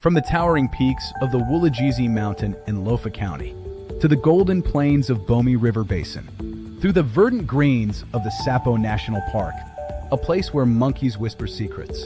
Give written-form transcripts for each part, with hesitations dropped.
From the towering peaks of the Woolajezi Mountain in Lofa County to the golden plains of Bomi River Basin, through the verdant greens of the Sapo National Park, a place where monkeys whisper secrets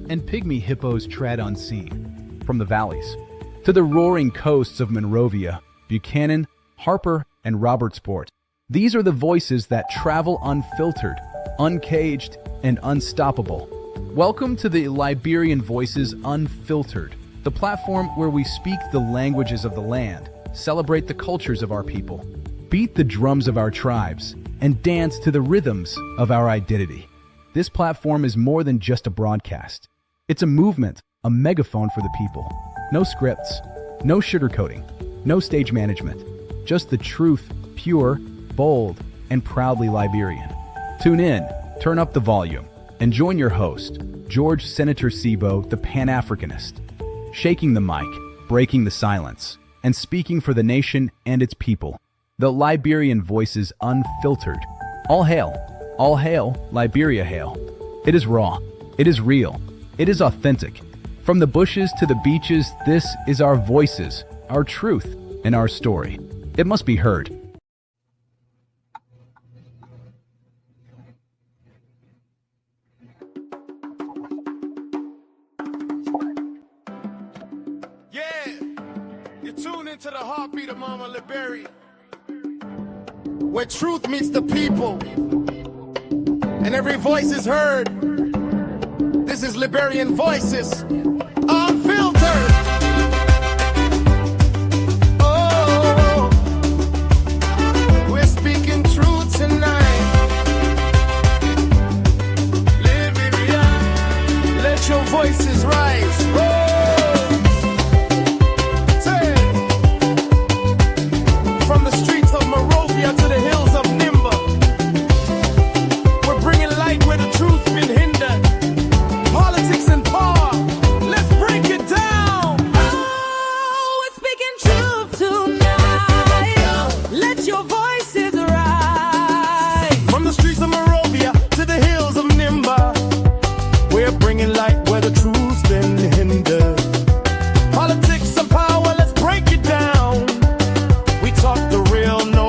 and pygmy hippos tread unseen, from the valleys to the roaring coasts of Monrovia, Buchanan, Harper, and Robertsport. These are the voices that travel unfiltered, uncaged, and unstoppable. Welcome to the Liberian Voices Unfiltered, the platform where we speak the languages of the land, celebrate the cultures of our people, beat the drums of our tribes, and dance to the rhythms of our identity. This platform is more than just a broadcast. It's a movement, a megaphone for the people. No scripts, no sugarcoating, no stage management, just the truth, pure, bold, and proudly Liberian. Tune in, turn up the volume, and join your host, George Senator Sibo, the Pan-Africanist, shaking the mic, breaking the silence, and speaking for the nation and its people. The Liberian Voices Unfiltered. All hail, Liberia hail. It is raw, it is real, it is authentic. From the bushes to the beaches, this is our voices, our truth, and our story. It must be heard. Tune into the heartbeat of Mama Liberia, where truth meets the people and every voice is heard. This is Liberian Voices Unfiltered. Oh, we're speaking truth tonight. Liberia, let your voices rise. Oh. To the hills of Nimba, we're bringing light where the truth's been hindered. Politics and power, let's break it down. Oh, we're speaking truth tonight. Let your voices rise. From the streets of Monrovia to the hills of Nimba, we're bringing light where the truth's been hindered. Politics and power, let's break it down. We talk the real, no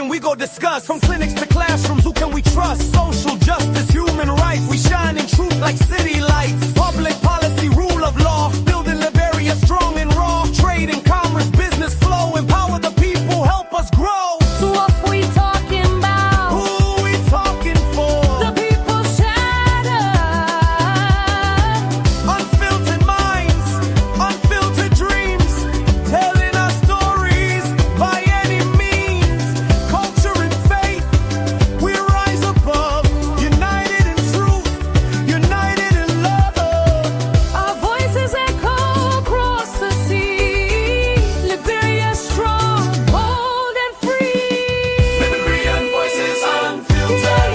we go discuss. From clinics to classrooms, who can we trust? Social justice, human rights, we shine in truth like city lights. Public policy, rule of law, building Liberia strong and raw. Trade and commerce, business flow, empower the people, help us grow. So what we talking about? Who we talking for? The people shatter. Unfiltered minds, unfiltered dreams, telling our stories by any means. Culture and faith, we rise above, united in truth, united in love. Our voices echo across the sea. Liberia strong, bold and free. Liberian Voices Unfiltered.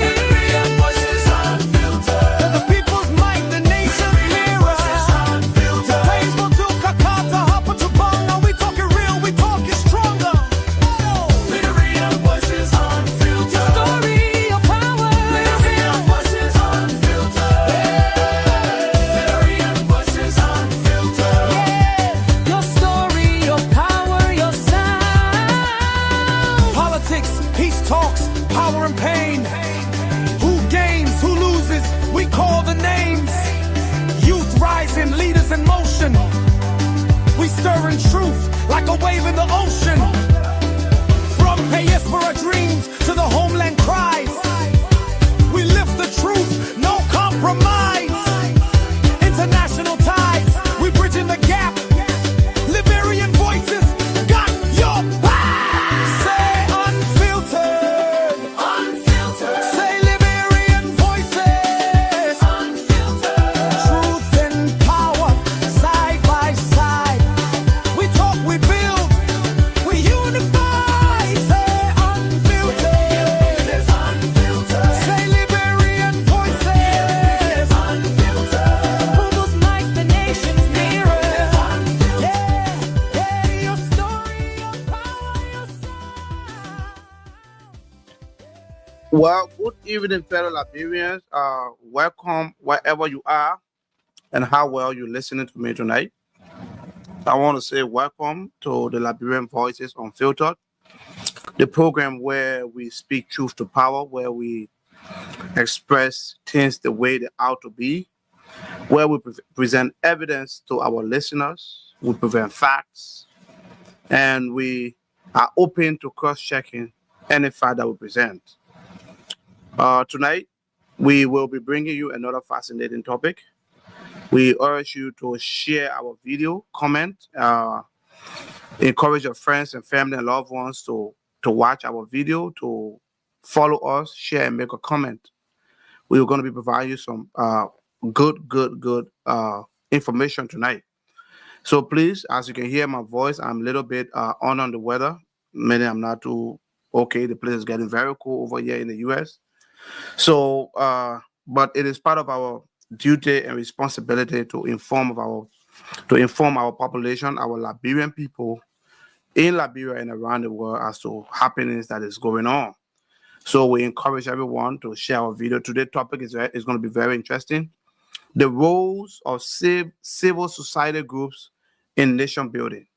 Liberian Voices Unfiltered. The people's might, the nation's mirror. Table to Kakata, Hapa to Bongo. We talking real, we talking stronger. Liberian Voices Unfiltered. Story of power. Liberian Voices Unfiltered. Liberian Voices Unfiltered. Your story, your power, your sound. Politics, peace talks, power and pain. Who gains, who loses, we call the names. Youth rising, leaders in motion. We stirring truth like a wave in the ocean. From diaspora dreams to the homeland cries. We lift the Well, good evening, fellow Liberians. Welcome wherever you are and how well you're listening to me tonight. I want to say welcome to the Liberian Voices Unfiltered, the program where we speak truth to power, where we express things the way they ought to be, where we present evidence to our listeners, we present facts, and we are open to cross-checking any fact that we present. Tonight, we will be bringing you another fascinating topic. We urge you to share our video, comment, encourage your friends and family and loved ones to watch our video, to follow us, share, and make a comment. We're going to be providing you some good information tonight. So please, as you can hear my voice, I'm a little bit on the weather. Meaning I'm not too okay. The place is getting very cool over here in the U.S. So, but it is part of our duty and responsibility to inform our population, our Liberian people in Liberia and around the world as to happenings that is going on. So we encourage everyone to share our video. Today's topic is going to be very interesting. The roles of civil society groups in nation building.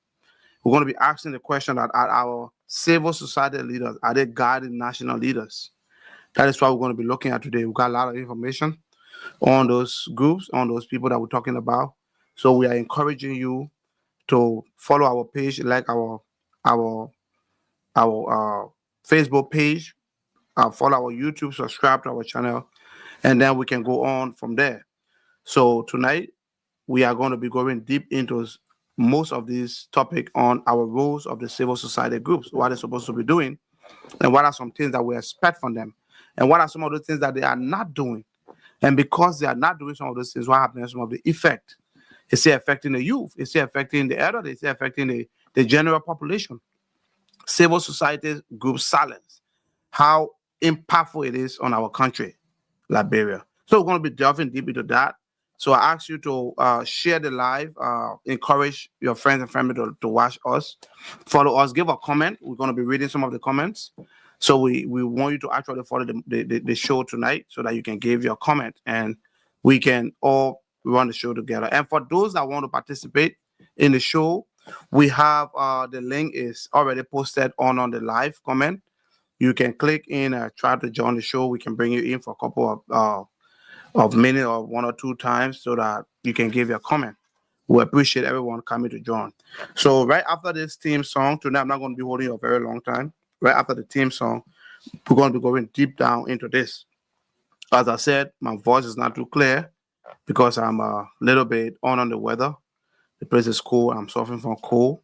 We're going to be asking the question that are our civil society leaders, are they guiding national leaders? That is what we're going to be looking at today. We've got a lot of information on those groups, on those people that we're talking about. So we are encouraging you to follow our page, like our Facebook page, follow our YouTube, subscribe to our channel, and then we can go on from there. So tonight, we are going to be going deep into most of this topic on our roles of the civil society groups, what they're supposed to be doing, and what are some things that we expect from them, and what are some of the things that they are not doing. And because they are not doing some of those things, what happens? Some of the effect. Is it affecting the youth? Is it affecting the elderly? Is it affecting the general population? Civil society group silence. How impactful it is on our country, Liberia. So we're going to be delving deep into that. So I ask you to share the live, encourage your friends and family to watch us, follow us, give a comment. We're going to be reading some of the comments. So we want you to actually follow the show tonight so that you can give your comment and we can all run the show together. And for those that want to participate in the show, we have the link is already posted on the live comment. You can click in and try to join the show. We can bring you in for a couple of minutes or one or two times so that you can give your comment. We appreciate everyone coming to join. So right after this theme song, tonight I'm not going to be holding you a very long time. Right after the theme song, we're going to be going deep down into this. As I said, my voice is not too clear because I'm a little bit on the weather. The place is cold. I'm suffering from cold.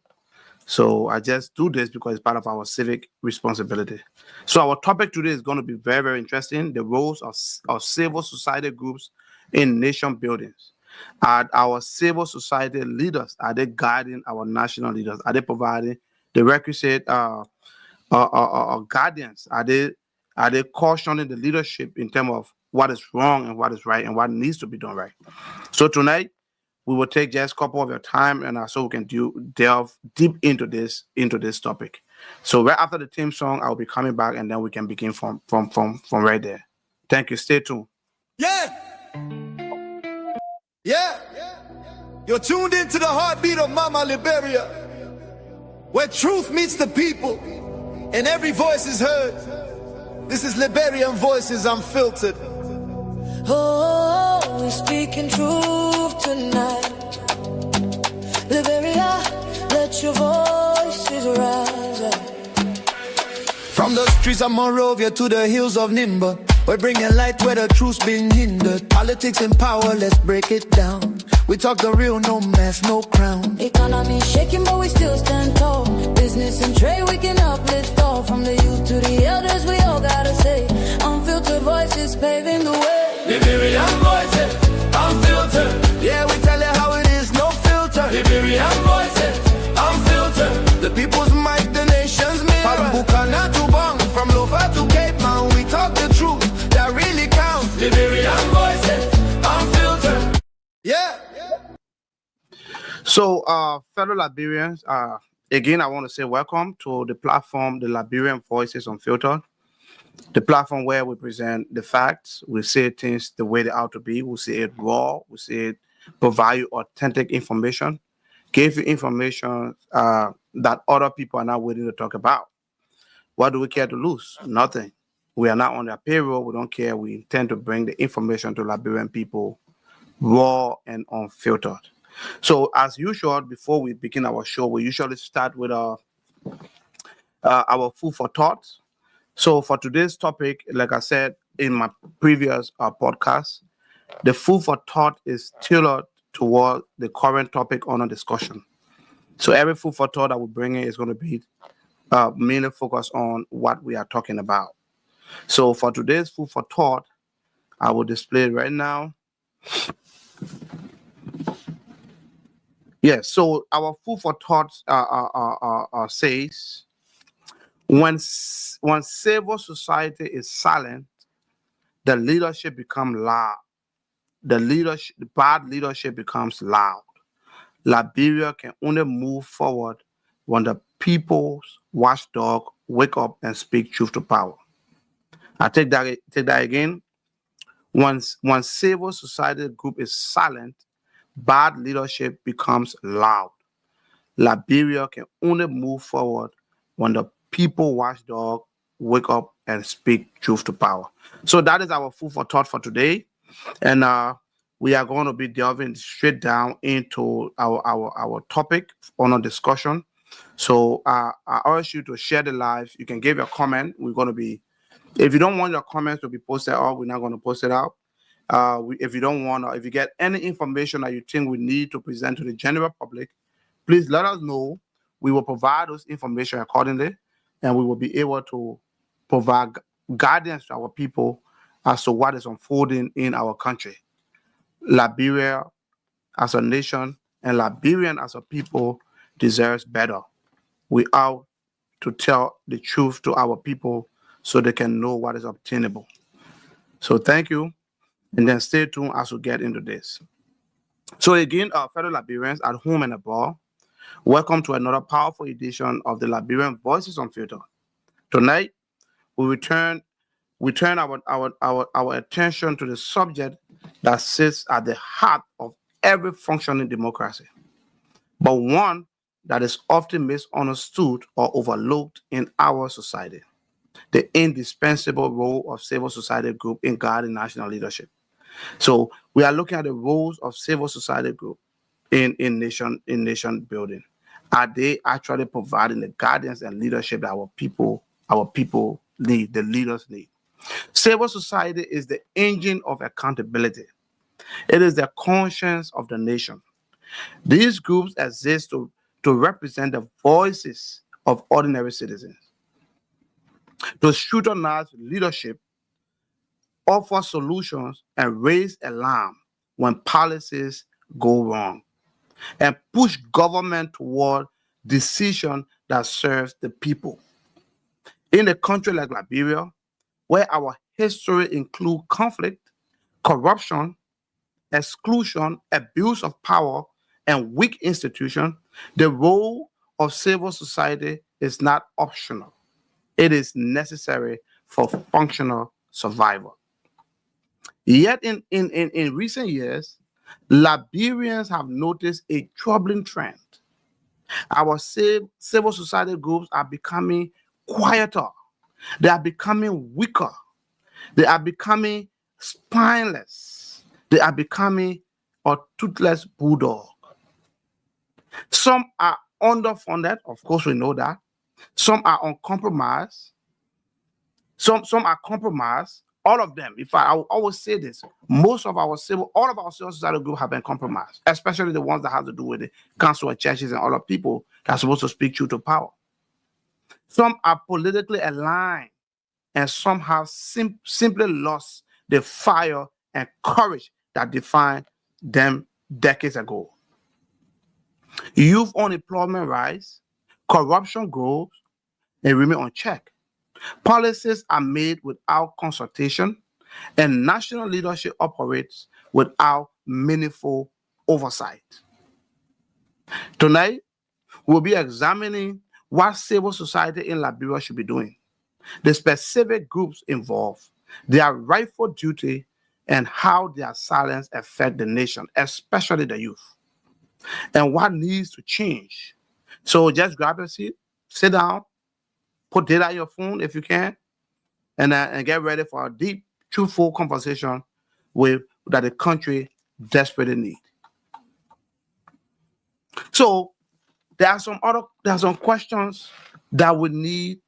So I just do this because it's part of our civic responsibility. So our topic today is going to be very, very interesting. The roles of civil society groups in nation buildings. Are our civil society leaders, are they guiding our national leaders? Are they providing the requisite guardians? Are they cautioning the leadership in terms of what is wrong and what is right and what needs to be done right? So tonight, we will take just a couple of your time and so we can delve deep into this topic. So right after the theme song, I'll be coming back and then we can begin from right there. Thank you. Stay tuned. Yeah. You're tuned into the heartbeat of Mama Liberia, where truth meets the people and every voice is heard. This is Liberian Voices Unfiltered. Oh, we're speaking truth tonight. Liberia, let your voices rise. From the streets of Monrovia to the hills of Nimba, we're bringing light where the truth's been hindered. Politics and power, let's break it down. We talk the real, no mask, no crown. Economy shaking, but we still stand tall. Business and trade, we can uplift all. From the youth to the elders, we all gotta say. Unfiltered voices paving the way. Liberian Voices Unfiltered. Yeah, we tell you how it is, no filter. Liberian Voices Unfiltered. The people's mic, the nation's mirror. From Bukana to Bong, from Lofa to Cape Town, we talk the truth that really counts. Liberian Voices Unfiltered. Yeah. So, fellow Liberians, again, I want to say welcome to the platform, the Liberian Voices Unfiltered. The platform where we present the facts, we say things the way they ought to be, we say it raw, we say it provide you authentic information, give you information that other people are not willing to talk about. What do we care to lose? Nothing. We are not on their payroll. We don't care. We intend to bring the information to Liberian people raw and unfiltered. So as usual, before we begin our show, we usually start with our food for thought. So for today's topic, like I said in my previous podcast, the food for thought is tailored toward the current topic under discussion. So every food for thought that we bring in is going to be mainly focused on what we are talking about. So for today's food for thought, I will display it right now. Yes, so our food for thought says, when civil society is silent, the leadership becomes loud. The bad leadership becomes loud. Liberia can only move forward when the people's watchdog wake up and speak truth to power. I take that again. Once civil society group is silent, bad leadership becomes loud. Liberia can only move forward when the people watchdog wake up and speak truth to power. So that is our food for thought for today. And we are going to be delving straight down into our topic on a discussion. So I urge you to share the live. You can give your comment. We're going to be, if you don't want your comments to be posted out, we're not going to post it out. If you don't want, if you get any information that you think we need to present to the general public, please let us know. We will provide those information accordingly, and we will be able to provide guidance to our people as to what is unfolding in our country. Liberia as a nation and Liberian as a people deserves better. We ought to tell the truth to our people so they can know what is obtainable. So thank you, and then stay tuned as we get into this. So again, our fellow Liberians at home and abroad, welcome to another powerful edition of the Liberian Voices Unfiltered. Tonight, we turn our attention to the subject that sits at the heart of every functioning democracy, but one that is often misunderstood or overlooked in our society: the indispensable role of civil society group in guiding national leadership. So we are looking at the roles of civil society group in nation building. Are they actually providing the guidance and leadership that our people need, the leaders need? Civil society is the engine of accountability. It is the conscience of the nation. These groups exist to represent the voices of ordinary citizens, to scrutinize leadership, offer solutions, and raise alarm when policies go wrong, and push government toward decisions that serve the people. In a country like Liberia, where our history includes conflict, corruption, exclusion, abuse of power, and weak institutions, the role of civil society is not optional. It is necessary for functional survival. Yet in recent years, Liberians have noticed a troubling trend. Our civil society groups are becoming quieter. They are becoming weaker. They are becoming spineless. They are becoming a toothless bulldog. Some are underfunded, of course we know that. Some are uncompromised. Some are compromised. All of them. In fact, I will always say this: all of our civil society groups have been compromised, especially the ones that have to do with the council of churches and all the people that are supposed to speak truth to power. Some are politically aligned, and some have simply lost the fire and courage that defined them decades ago. Youth unemployment rise, corruption grows, and remain unchecked. Policies are made without consultation, and national leadership operates without meaningful oversight. Tonight, we'll be examining what civil society in Liberia should be doing. the specific groups involved, their rightful duty, and how their silence affect the nation, especially the youth, and what needs to change. So just grab a seat, sit down, put data on your phone if you can, and get ready for a deep, truthful conversation that the country desperately needs. So there are some questions that we need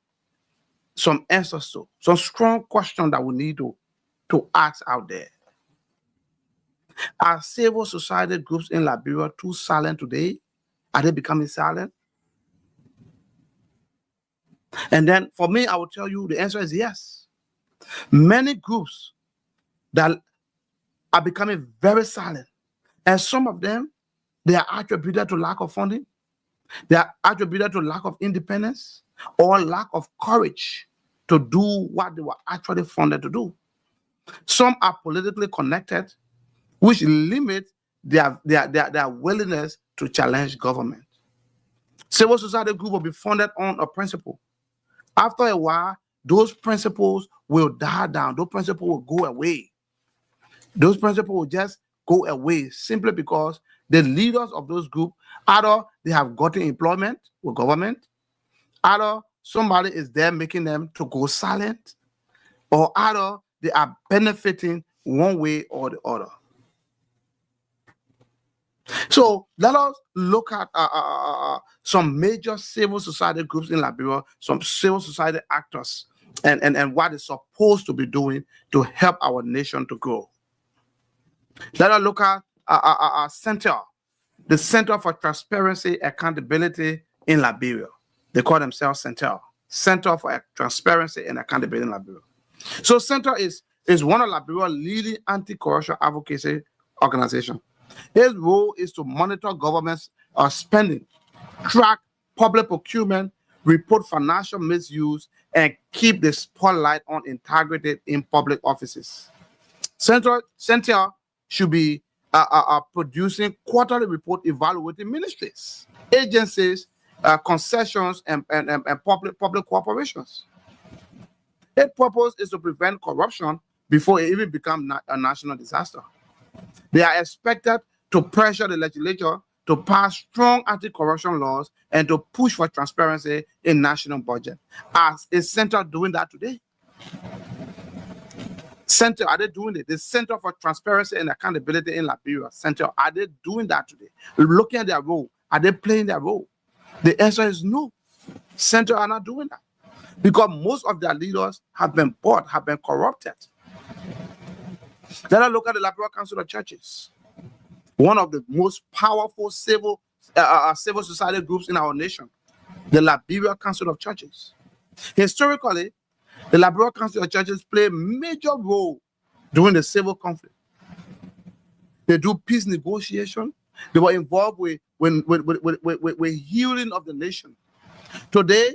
some answers to, some strong questions that we need to ask out there. Are civil society groups in Liberia too silent today? Are they becoming silent? And then for me, I will tell you the answer is yes. Many groups that are becoming very silent, and some of them, they are attributed to lack of funding, they are attributed to lack of independence, or lack of courage to do what they were actually funded to do. Some are politically connected, which limit their willingness to challenge government. Civil society group will be funded on a principle. After a while, those principles will die down. Those principles will go away. Those principles will just go away simply because the leaders of those groups, either they have gotten employment with government, either somebody is there making them to go silent, or either they are benefiting one way or the other. So let us look at some major civil society groups in Liberia, some civil society actors, and what it's supposed to be doing to help our nation to grow. Let us look at our center, the Center for Transparency Accountability in Liberia. They call themselves Center for Transparency and Accountability in Liberia. So Center is one of Liberia's leading anti-corruption advocacy organization. His role is to monitor government's spending, track public procurement, report financial misuse, and keep the spotlight on integrity in public offices. Center should be producing quarterly report evaluating ministries, agencies, concessions, and public corporations. Its purpose is to prevent corruption before it even becomes a national disaster. They are expected to pressure the legislature to pass strong anti-corruption laws and to push for transparency in national budget. Is Center doing that today? Center, are they doing it? The Center for Transparency and Accountability in Liberia, Center, are they doing that today? Looking at their role, are they playing their role? The answer is no. Center are not doing that because most of their leaders have been bought, have been corrupted. Let us look at the Liberia Council of Churches, one of the most powerful civil society groups in our nation, the Liberia Council of Churches. Historically, the Liberia Council of Churches play a major role during the civil conflict. They do peace negotiation. They were involved with healing of the nation. Today,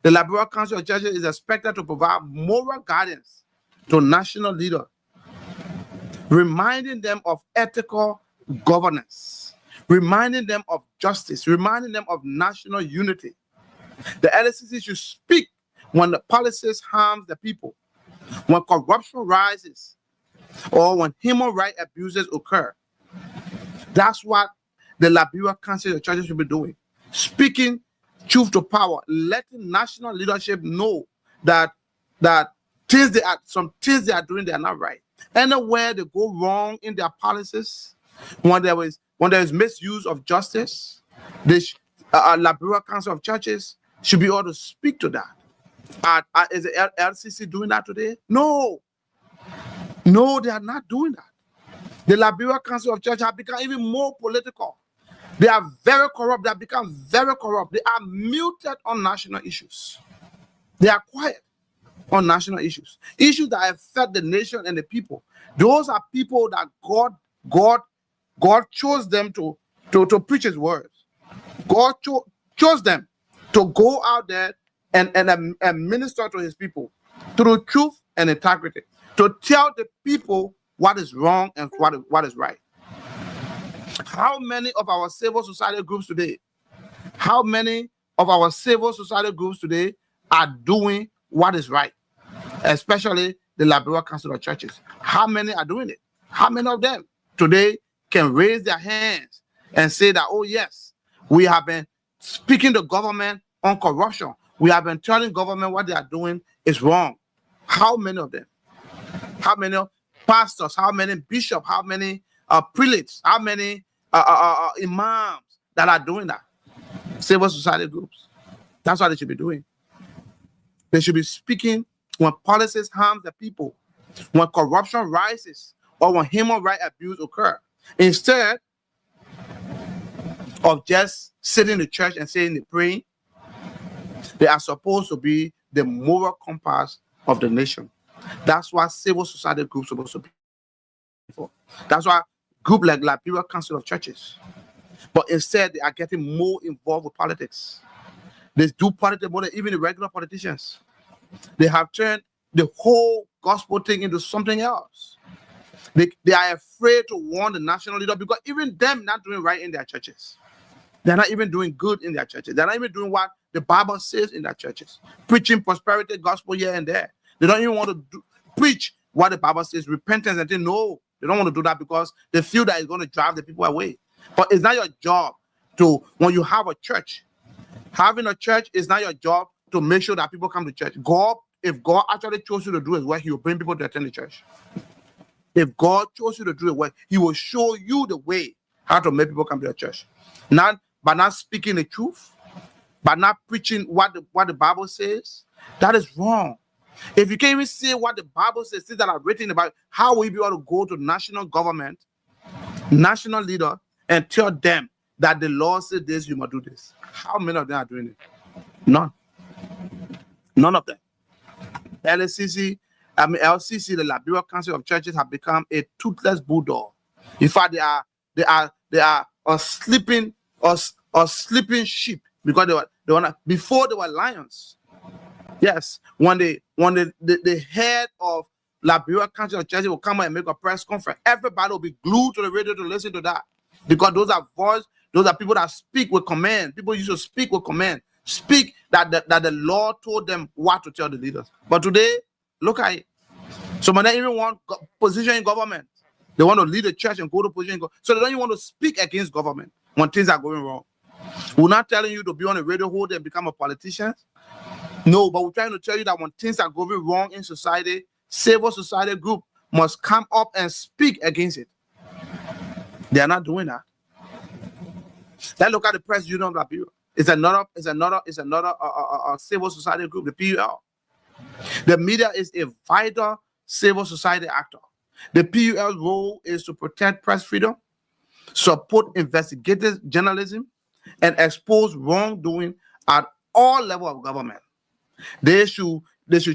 the Liberia Council of Churches is expected to provide moral guidance to national leaders, reminding them of ethical governance, reminding them of justice, reminding them of national unity. The LSCC should speak when the policies harm the people, when corruption rises, or when human rights abuses occur. That's what the Liberia Council of Churches should be doing. Speaking truth to power, letting national leadership know that some things they are doing, they are not right. Anywhere they go wrong in their policies, when there is misuse of justice, the Liberia Council of Churches should be able to speak to that. Is the LCC doing that today? No, they are not doing that. The Liberia Council of Churches have become even more political. They are very corrupt. They have become very corrupt. They are muted on national issues. They are quiet on national issues that affect the nation and the people. Those are people that God chose them to preach His words. God chose them to go out there and minister to His people through truth and integrity, to tell the people what is wrong and what is right. How many of our civil society groups today are doing what is right, especially the Liberian Council of Churches. How many are doing it? How many of them today can raise their hands and say that, oh yes, we have been speaking to government on corruption. We have been telling government what they are doing is wrong. How many of them? How many pastors? How many bishops? How many prelates? How many imams that are doing that? Civil society groups. That's what they should be doing. They should be speaking when policies harm the people, when corruption rises, or when human rights abuse occur. Instead of just sitting in the church and saying the praying, they are supposed to be the moral compass of the nation. That's what civil society groups are supposed to be for. That's why groups like Liberian Council of Churches. But instead, they are getting more involved with politics. They do politics more than even the regular politicians. They have turned the whole gospel thing into something else. They are afraid to warn the national leader because even them not doing right in their churches. They're not even doing good in their churches. They're not even doing what the Bible says in their churches. Preaching prosperity gospel here and there. They don't even want to preach what the Bible says, repentance, and they know they don't want to do that because they feel that it's going to drive the people away. But it's not your job to, when you have a church, having a church is not your job to make sure that people come to church. God, if God actually chose you to do his work, he will bring people to attend the church. If God chose you to do the work, he will show you the way how to make people come to the church. Not by not speaking the truth, by not preaching what the Bible says. That is wrong. If you can't even say what the Bible says, things that are written about, how will you be able to go to national government, national leader, and tell them that the law says this, you must do this? How many of them are doing it? None. None of them. LCC, the Liberian Council of Churches, have become a toothless bulldog. In fact, they are a sleeping sheep because they were not, before they were lions. Yes, when the head of Liberian Council of Churches will come out and make a press conference, everybody will be glued to the radio to listen to that because those are people that speak with command. People used to speak with command. Speak that the Lord told them what to tell the leaders. But today, look at it. Some of them even want position in government. They want to lead the church and go to position in government. So they don't even want to speak against government when things are going wrong. We're not telling you to be on the radio whole day and become a politician. No, but we're trying to tell you that when things are going wrong in society, civil society group must come up and speak against it. They are not doing that. Let's look at the Press Union of Liberia. It's another civil society group, the PUL. The media is a vital civil society actor. The PUL's role is to protect press freedom, support investigative journalism, and expose wrongdoing at all levels of government. They should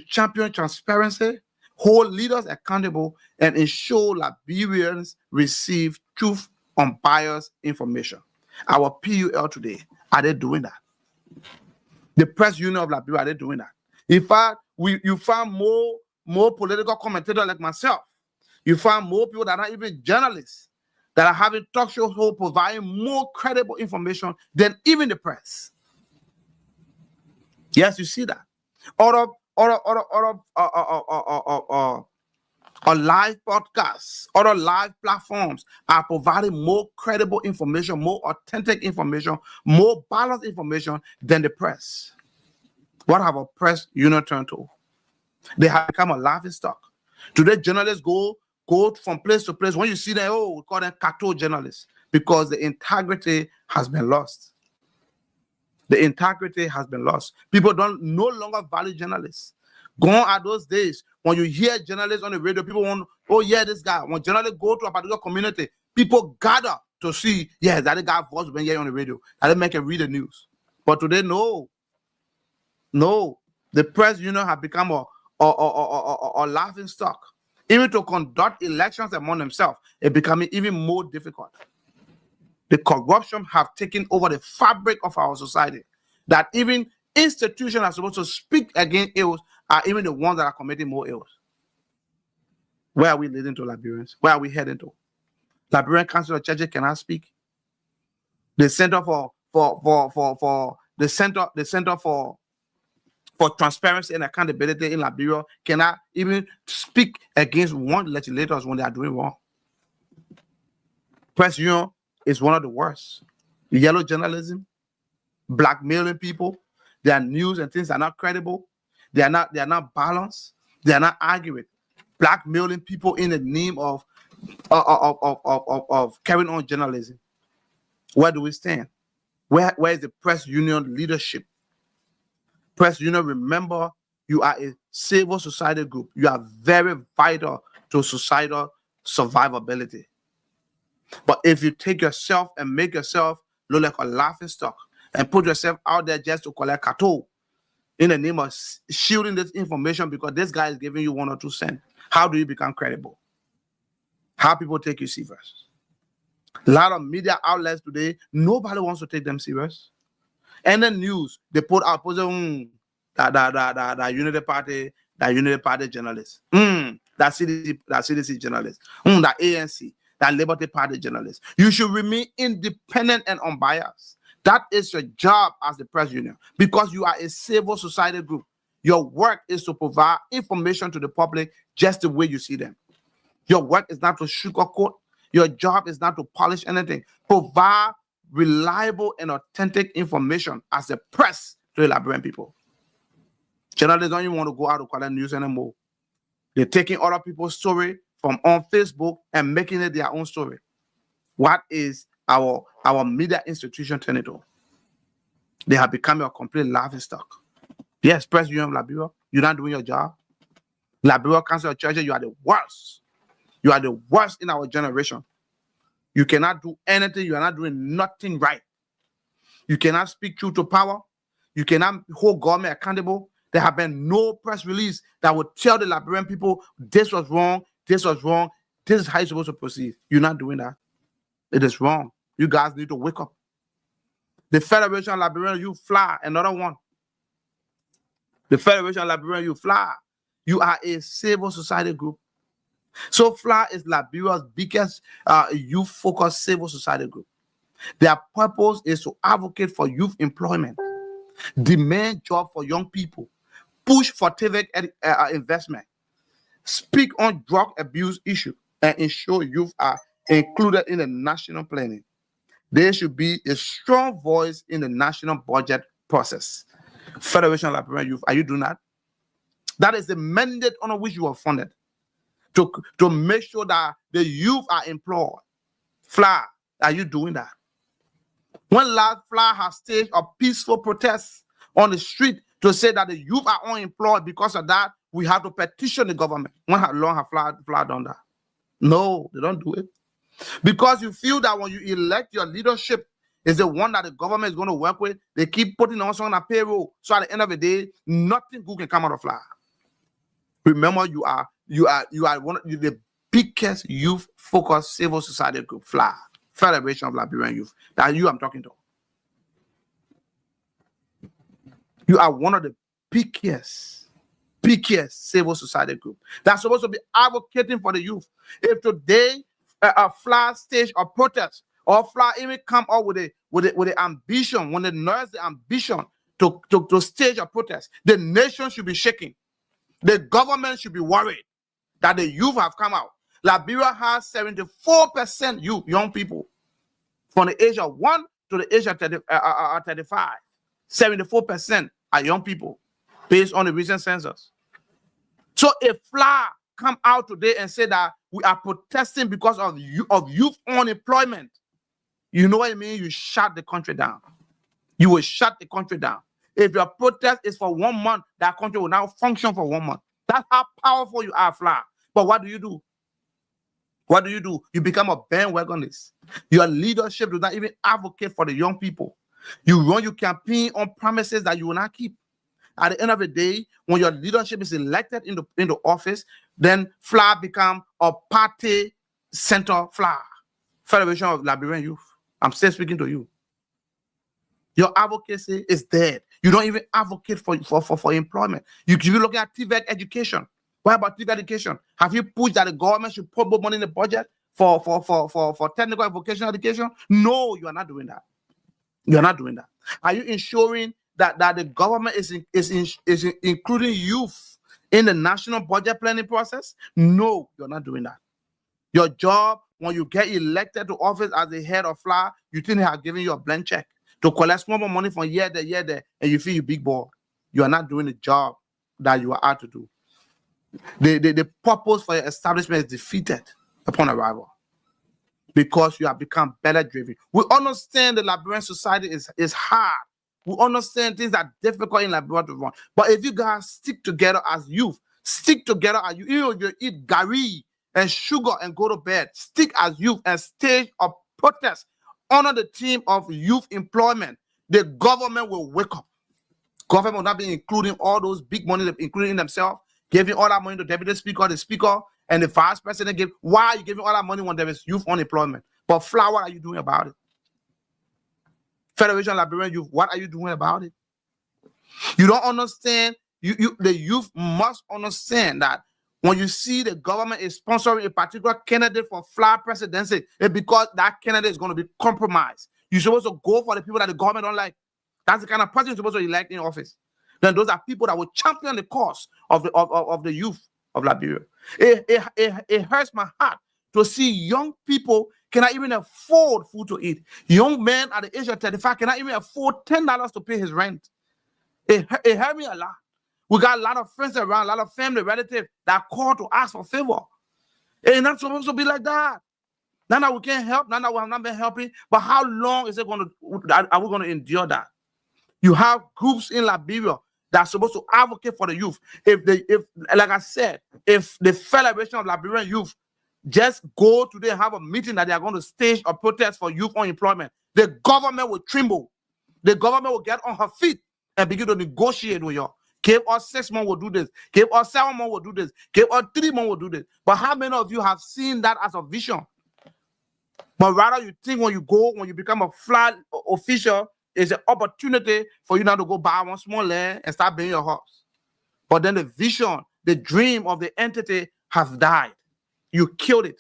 champion transparency, hold leaders accountable, and ensure Liberians receive truth, unbiased information. Our PUL today, are they doing that? The Press Union of Liberia, are they doing that? In fact, you find more political commentators like myself. You find more people that are not even journalists that are having talk shows who providing more credible information than even the press. Yes, you see that. Or live podcasts, other live platforms are providing more credible information, more authentic information, more balanced information than the press. What have a press union turned to? They have become a laughingstock. Today, journalists go from place to place. When you see them, we call them cartoon journalists because the integrity has been lost. The integrity has been lost. People no longer value journalists. Gone are those days when you hear journalists on the radio, people want, oh yeah, this guy. When journalists go to a particular community, people gather to see, yeah, that guy voice been here on the radio. That they make him read the news. But today, no. The press union have become a laughing stock. Even to conduct elections among themselves, it's becoming even more difficult. The corruption have taken over the fabric of our society. That even institutions are supposed to speak against ills are even the ones that are committing more ills. Where are we leading to, Liberians? Where are we heading to? Liberian Council of Churches cannot speak. The Center for for transparency and accountability in Liberia cannot even speak against one legislators when they are doing wrong. Press union is one of the worst. Yellow journalism, blackmailing people, their news and things are not credible. They are not balanced. They are not accurate. Blackmailing people in the name of carrying on journalism. Where do we stand? Where is the press union leadership? Press union, remember, you are a civil society group. You are very vital to societal survivability. But if you take yourself and make yourself look like a laughing stock and put yourself out there just to collect cattle in the name of shielding this information because this guy is giving you 1 or 2 cents, how do you become credible? How people take you serious? A lot of media outlets today, nobody wants to take them serious. And the news, they put out that Unity Party journalists, that CDC journalists, that ANC, that Liberty Party journalists. You should remain independent and unbiased. That is your job as the press union because you are a civil society group. Your work is to provide information to the public just the way you see them. Your work is not to sugarcoat. Your job is not to polish anything. Provide reliable and authentic information as a press to the Liberian people. Journalists don't even want to go out to collect news anymore. They're taking other people's story from on Facebook and making it their own story. What is our media institution turning to? They have become a complete laughing stock. Yes, press union of Liberia, you're not doing your job. Liberia Council of Churches, you are the worst. You are the worst in our generation. You cannot do anything. You are not doing nothing right. You cannot speak truth to power. You cannot hold government accountable. There have been no press release that would tell the Liberian people this was wrong, this was wrong, this is how you're supposed to proceed. You're not doing that. It is wrong. You guys need to wake up. The Federation of Liberian Youth, fly, another one. The Federation of Liberian Youth, fly. You are a civil society group. So FLA is Liberia's biggest youth-focused civil society group. Their purpose is to advocate for youth employment, demand jobs for young people, push for civic investment, speak on drug abuse issue, and ensure youth are included in the national planning. There should be a strong voice in the national budget process. Federation of Liberian Youth, are you doing that? That is the mandate on which you are funded. To make sure that the youth are employed. FLA, are you doing that? When last FLA has staged a peaceful protest on the street to say that the youth are unemployed, because of that, we have to petition the government. When long have FLA done that? No, they don't do it. Because you feel that when you elect your leadership is the one that the government is going to work with, they keep putting on a payroll. So at the end of the day, nothing good can come out of FLA. Remember, you are one of the biggest youth-focused civil society group, FLA, Federation of Liberian Youth. That's you I'm talking to. You are one of the biggest civil society group that's supposed to be advocating for the youth. If today a FLA stage of protest or FLA even come up with the ambition, when they nurse the ambition to stage a protest, the nation should be shaking. The government should be worried that the youth have come out. Liberia has 74% youth, young people, from the age of 1 to the age of 35. 74% are young people, based on the recent census. So if FLA come out today and say that we are protesting because of youth unemployment, you know what I mean? You shut the country down. You will shut the country down. If your protest is for 1 month, that country will now function for 1 month. That's how powerful you are, FLA. But what do you do? What do? You become a bandwagonist. Your leadership does not even advocate for the young people. You run your campaign on promises that you will not keep. At the end of the day, when your leadership is elected into office, then FLA become a party center FLA, Federation of Liberian Youth. I'm still speaking to you. Your advocacy is dead. You don't even advocate for employment. You look at TVET education. What about TVET education? Have you pushed that the government should put more money in the budget for technical and vocational education? No, you are not doing that. You are not doing that. Are you ensuring that the government is including youth in the national budget planning process? No, you're not doing that. Your job, when you get elected to office as the head of FLA, you think they are giving you a blank check to collect small more money from year there, and you feel you big boy. You are not doing the job that you are out to do. The purpose for your establishment is defeated upon arrival because you have become better driven. We understand the Liberian society is hard. We understand things are difficult in Liberia to run. But if you guys stick together as youth, stick together as you eat gari and sugar and go to bed, stick as youth and stage a protest under the theme of youth employment, the government will wake up. Government will not be including all those big money, including themselves, giving all that money to deputy speaker, the speaker, and the vice president. Why are you giving all that money when there is youth unemployment? But FLA, what are you doing about it? Federation Liberian Youth, what are you doing about it? You don't understand. The youth must understand that when you see the government is sponsoring a particular candidate for FLA presidency, it's because that candidate is going to be compromised. You're supposed to go for the people that the government don't like. That's the kind of person you're supposed to elect in office. Then those are people that will champion the cause of the youth of Liberia. It hurts my heart to see young people cannot even afford food to eat. Young men at the age of 35 cannot even afford $10 to pay his rent. It hurt me a lot. We got a lot of friends around, a lot of family, relatives that call to ask for favor. It's not supposed to be like that. Now that we can't help, now that we have not been helping, but how long is it are we going to endure that? You have groups in Liberia that are supposed to advocate for the youth. Like I said, if the Federation of Liberian Youth just go today and have a meeting that they are going to stage a protest for youth unemployment, the government will tremble. The government will get on her feet and begin to negotiate with you. Give us 6 months, we'll do this. Give us 7 months, we'll do this. Give us 3 months, we'll do this. But how many of you have seen that as a vision? But rather you think when you become a FLA official, it's an opportunity for you now to go buy one small land and start building your house. But then the vision, the dream of the entity has died. You killed it.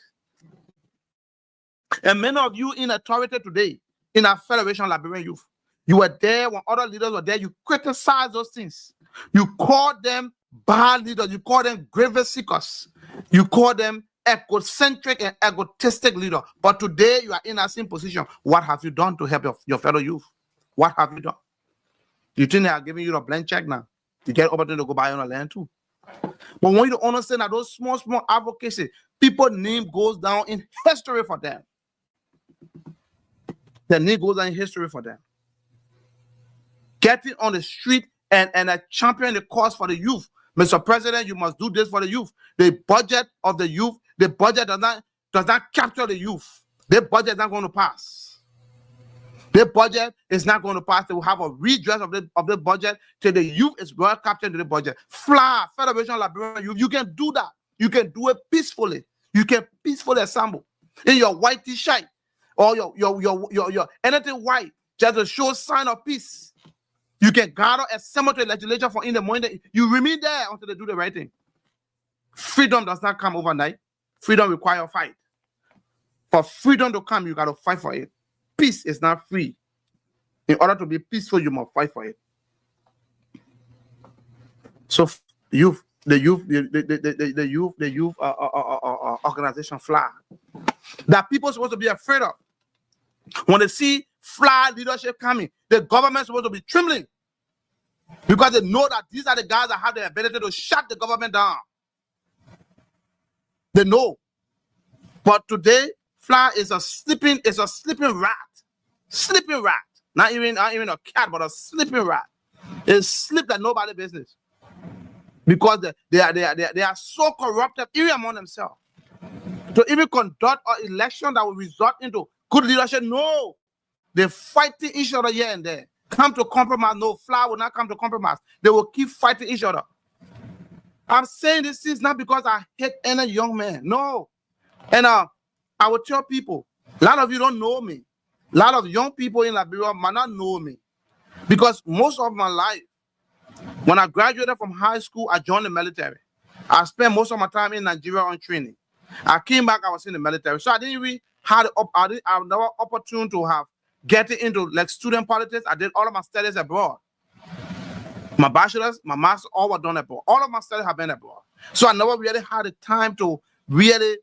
And many of you in authority today, in our Federation of Liberian Youth, you were there when other leaders were there. You criticize those things. You call them bad leaders. You call them grievance seekers. You call them egocentric and egotistic leaders. But today you are in that same position. What have you done to help your fellow youth? What have you done? You think they are giving you a blank check now? You get opportunity to go buy on a land too. But when you understand that those small advocacy, people's name goes down in history for them. The name goes down in history for them. Getting on the street and champion the cause for the youth. Mr. President, you must do this for the youth. The budget of the youth, the budget does not capture the youth. The budget is not going to pass. The budget is not going to pass. They will have a redress of the budget till the youth is well captured into the budget. FLA, Federation of Liberian Youth, you can do that. You can do it peacefully. You can peacefully assemble in your white t-shirt or your anything white, just to show sign of peace. You can gather a cemetery legislature for in the morning. You remain there until they do the right thing. Freedom does not come overnight. Freedom requires a fight. For freedom to come, you got to fight for it. Peace is not free. In order to be peaceful, you must fight for it. So, the youth organization FLA that people are supposed to be afraid of. When they see FLA leadership coming, the government is supposed to be trembling because they know that these are the guys that have the ability to shut the government down. They know. But today, FLA is a sleeping rat. Sleeping rat. Not even a cat, but a sleeping rat. It's sleep that nobody business. Because they are so corrupted even among themselves. To even conduct an election that will result into good leadership, no. They're fighting each other here and there. Come to compromise. No, FLA will not come to compromise. They will keep fighting each other. I'm saying this is not because I hate any young man. No. And I will tell people, a lot of you don't know me. A lot of young people in Liberia might not know me. Because most of my life, when I graduated from high school, I joined the military. I spent most of my time in Nigeria on training. I came back, I was in the military. So I didn't really have the opportunity to have getting into like student politics. I did all of my studies abroad. My bachelor's, my master's, all were done abroad. All of my studies have been abroad. So I never really had the time to really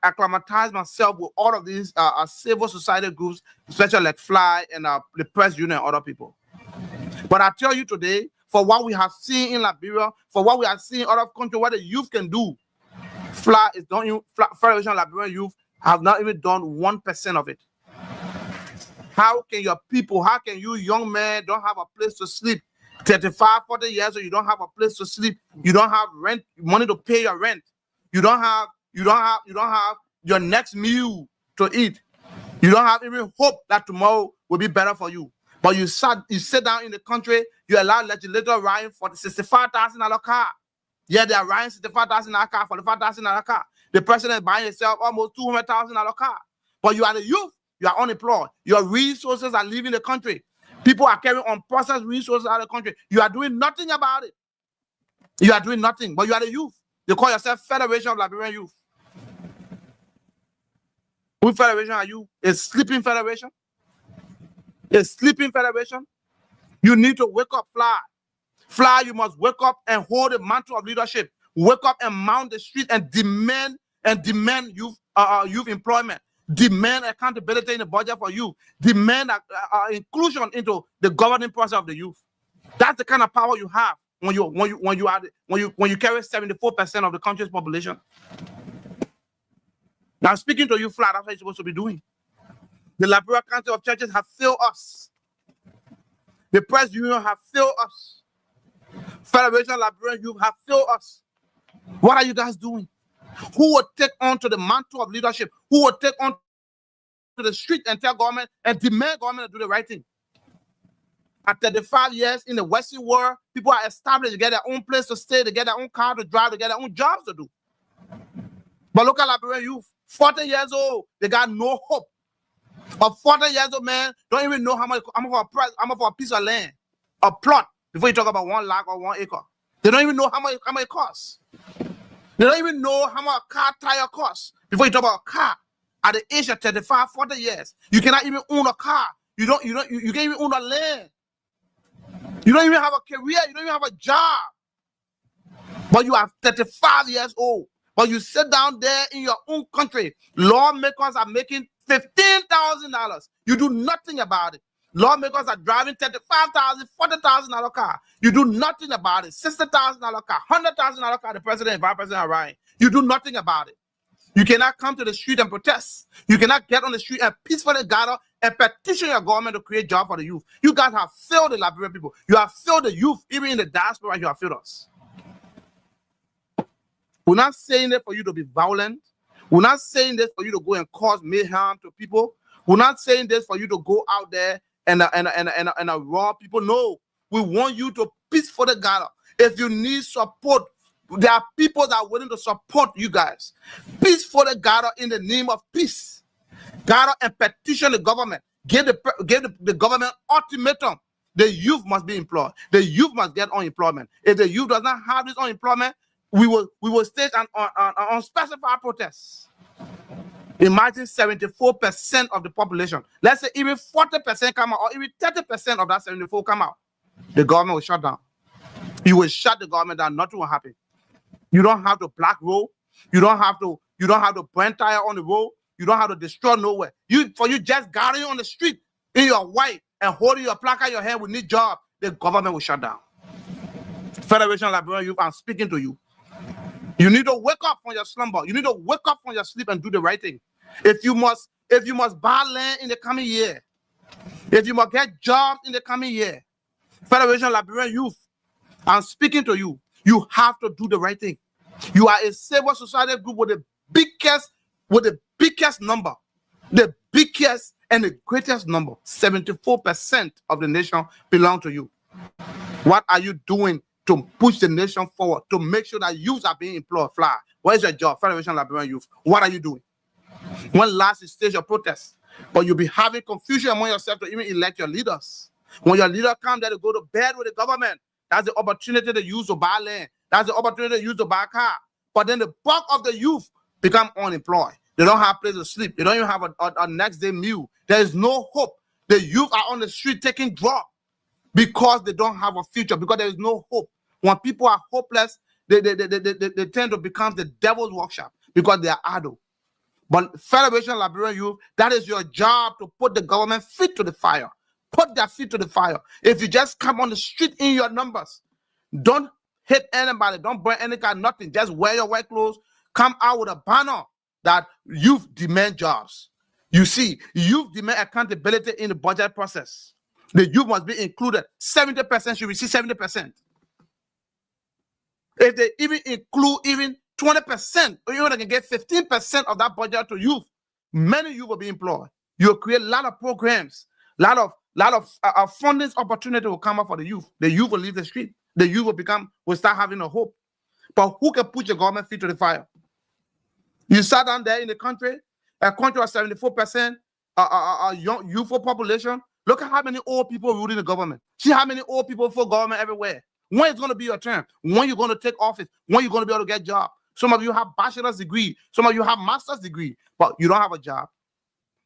acclimatize myself with all of these civil society groups, especially like FLY and the press union and other people. But I tell you today, for what we have seen in Liberia, for what we have seen in other countries, what the youth can do, FLY is done. Federation of Liberian Youth have not even done 1% of it. How can your people, how can you young men don't have a place to sleep? 35, 40 years old, you don't have a place to sleep. You don't have rent, money to pay your rent. You don't have your next meal to eat. You don't have even hope that tomorrow will be better for you. But you sit down in the country, you allow legislators riding for the $65,000 car. Yeah, they are riding $65,000 car, $45,000 car. The president is buying himself almost $200,000 car. But you are the youth, you are unemployed. Your resources are leaving the country. People are carrying unprocessed resources out of the country. You are doing nothing about it. You are doing nothing, but you are the youth. You call yourself Federation of Liberian Youth. Which federation are you? A sleeping federation? A sleeping federation? You need to wake up, FLY. FLY, you must wake up and hold the mantle of leadership. Wake up and mount the street and demand youth employment. Demand accountability in the budget for youth. Demand inclusion into the governing process of the youth. That's the kind of power you have when you carry 74% of the country's population. Now, speaking to you, FLY, that's what you're supposed to be doing. The Liberia Council of Churches have failed us. The press union have failed us. Federation of Liberian Youth have failed us. What are you guys doing? Who will take on to the mantle of leadership? Who will take on to the street and tell government and demand government to do the right thing? At 35 years in the Western world, people are established to get their own place to stay, to get their own car to drive, to get their own jobs to do. But look at Liberian youth, 40 years old, they got no hope. A 40 years old man don't even know how much for a piece of land, a plot, before you talk about 1 lakh or 1 acre. They don't even know how much it costs. They don't even know how much a car tire costs before you talk about a car. At the age of 35, 40 years, you cannot even own a car. You can't even own a land. You don't even have a career. You don't even have a job. But you are 35 years old. But you sit down there in your own country. Lawmakers are making $15,000. You do nothing about it. Lawmakers are driving $35,000, $40,000 car. You do nothing about it. $60,000 car, $100,000 car. The president and vice president are riding. You do nothing about it. You cannot come to the street and protest. You cannot get on the street and peacefully gather and petition your government to create jobs for the youth. You guys have failed the Liberian people. You have failed the youth, even in the diaspora. You have failed us. We're not saying that for you to be violent. We're not saying this for you to go and cause mayhem to people. We're not saying this for you to go out there and rob people. No, we want you to peacefully gather. If you need support, there are people that are willing to support you guys. Peacefully gather in the name of peace. Gather and petition the government. Give the government ultimatum. The youth must be employed. The youth must get unemployment. If the youth does not have this unemployment, we will stage an unspecified protest. Imagine 74% of the population. Let's say even 40% come out, or even 30% of that 74 come out. The government will shut down. You will shut the government down. Nothing will happen. You don't have to block road. You don't have to burn tire on the road. You don't have to destroy nowhere. For you just gathering on the street in your white and holding your placard in your hand with need job, the government will shut down. Federation of Liberian Youth, I'm speaking to you. You need to wake up from your slumber. You need to wake up from your sleep and do the right thing. If you must buy land in the coming year, if you must get jobs in the coming year, Federation of Liberian Youth, I'm speaking to you. You have to do the right thing. You are a civil society group with the biggest number, the biggest and the greatest number. 74% of the nation belong to you. What are you doing to push the nation forward, to make sure that youth are being employed? FLY, what is your job? Federation of Liberian Youth, what are you doing? When last you stage your protest, but you'll be having confusion among yourself to even elect your leaders. When your leader comes there to go to bed with the government, that's the opportunity to use to buy land. That's the opportunity to use to buy a car. But then the bulk of the youth become unemployed. They don't have a place to sleep. They don't even have a next day meal. There is no hope. The youth are on the street taking drugs. because they don't have a future, because there is no hope. When people are hopeless, they tend to become the devil's workshop because they are idle. But Federation Liberian Youth, that is your job, to put the government feet to the fire. Put their feet to the fire. If you just come on the street in your numbers, don't hit anybody, don't burn any kind, nothing. Just wear your white clothes. Come out with a banner that youth demand jobs. You see, youth demand accountability in the budget process. The youth must be included. 70% should receive 70%. If they even include even 20%, or even they can get 15% of that budget to youth, many youth will be employed. You'll create a lot of programs, lot of funding opportunity will come up for the youth. The youth will leave the street. The youth will start having a hope. But who can put your government feet to the fire? You sat down there in the country, a country of 74% young youthful population. Look at how many old people ruling the government. See how many old people for government everywhere. When is going to be your turn? When you're going to take office? When you're going to be able to get a job? Some of you have bachelor's degree. Some of you have master's degree, but you don't have a job.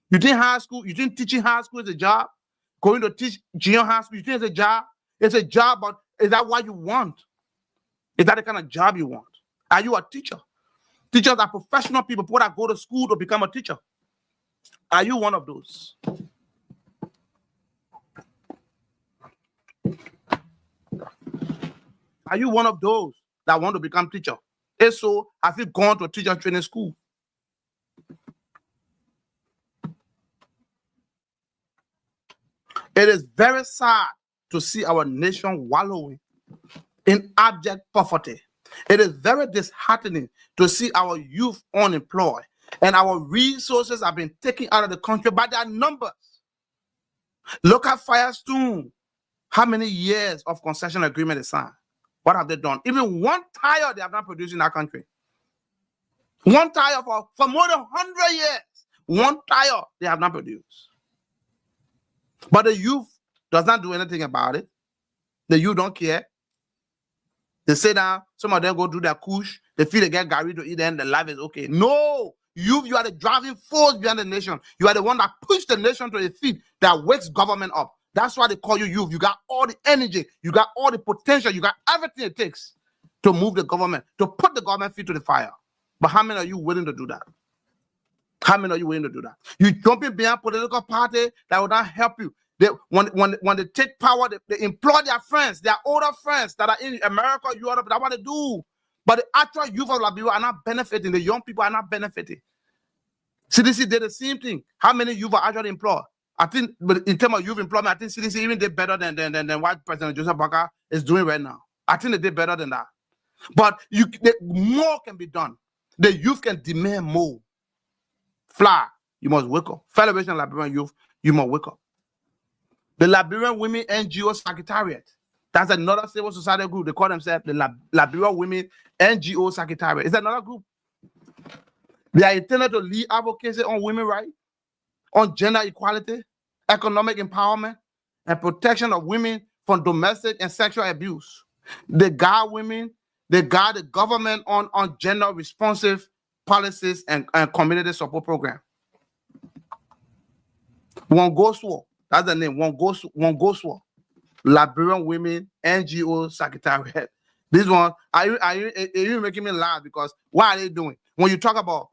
You think high school? You think teaching high school is a job? Going to teach junior high school? You think it's a job? It's a job, but is that what you want? Is that the kind of job you want? Are you a teacher? Teachers are professional people that go to school to become a teacher. Are you one of those? Are you one of those that want to become teacher? If so, have you gone to a teacher training school? It is very sad to see our nation wallowing in abject poverty. It is very disheartening to see our youth unemployed and our resources have been taken out of the country by their numbers. Look at Firestone. How many years of concession agreement is signed? What have they done? Even one tire they have not produced in our country. One tire for more than 100 years. One tire they have not produced. But the youth does not do anything about it. The youth don't care. They sit down, some of them go do their kush, they feel they get Gary to eat and the life is okay. No, you are the driving force behind the nation. You are the one that pushed the nation to the feet, that wakes government up. That's why they call you youth. You got all the energy, you got all the potential, you got everything it takes to move the government, to put the government feet to the fire. But how many are you willing to do that? How many are you willing to do that? You jumping behind political party that will not help you. When they take power, they employ their friends, their older friends that are in America, Europe, that's what they do. But the actual youth of Liberia are not benefiting. The young people are not benefiting. CDC did the same thing. How many youth are actually employed? I think, but in terms of youth employment, I think CDC even did better than what President Joseph Baka is doing right now. I think they did better than that. But more can be done. The youth can demand more. Fly, you must wake up. Federation Liberian Youth, you must wake up. The Liberian Women NGO Secretariat. That's another civil society group. They call themselves the Liberian Women NGO Secretariat. It's another group. They are intended to lead advocacy on women's rights, on gender equality, economic empowerment, and protection of women from domestic and sexual abuse. They guide women, they guide the government on gender responsive policies and community support program. Wongoswo. That's the name, Wongoswo, Liberian Women NGO Secretariat. This one, are you making me laugh? Because what are they doing? When you talk about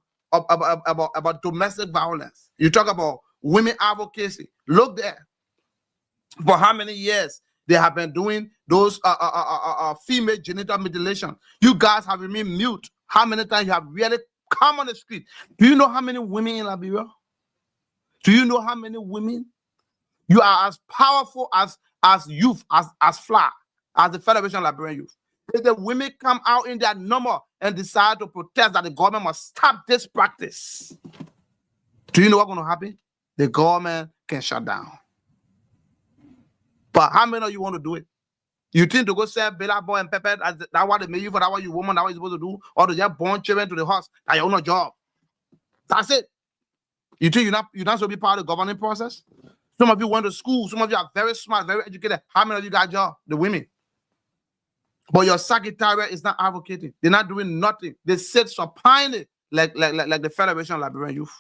domestic violence, you talk about women advocacy. Look there. For how many years they have been doing those female genital mutilation? You guys have remained mute. How many times you have really come on the street? Do you know how many women in Liberia? Do you know how many women? You are as powerful as youth, as FLA, as the Federation of Liberian Youth. If the women come out in their number and decide to protest that the government must stop this practice, do you know what's going to happen? The government can shut down. But how many of you want to do it? You think to go sell Bella Boy and Pepper, that's what they made you for, that's what you woman, that's what you're supposed to do, or to just born children to the house, that you own a job. That's it. You think you're not supposed to be part of the governing process? Some of you went to school. Some of you are very smart, very educated. How many of you got a job? The women. But your secretariat is not advocating. They're not doing nothing. They sit supinely like the Federation of Liberian Youth.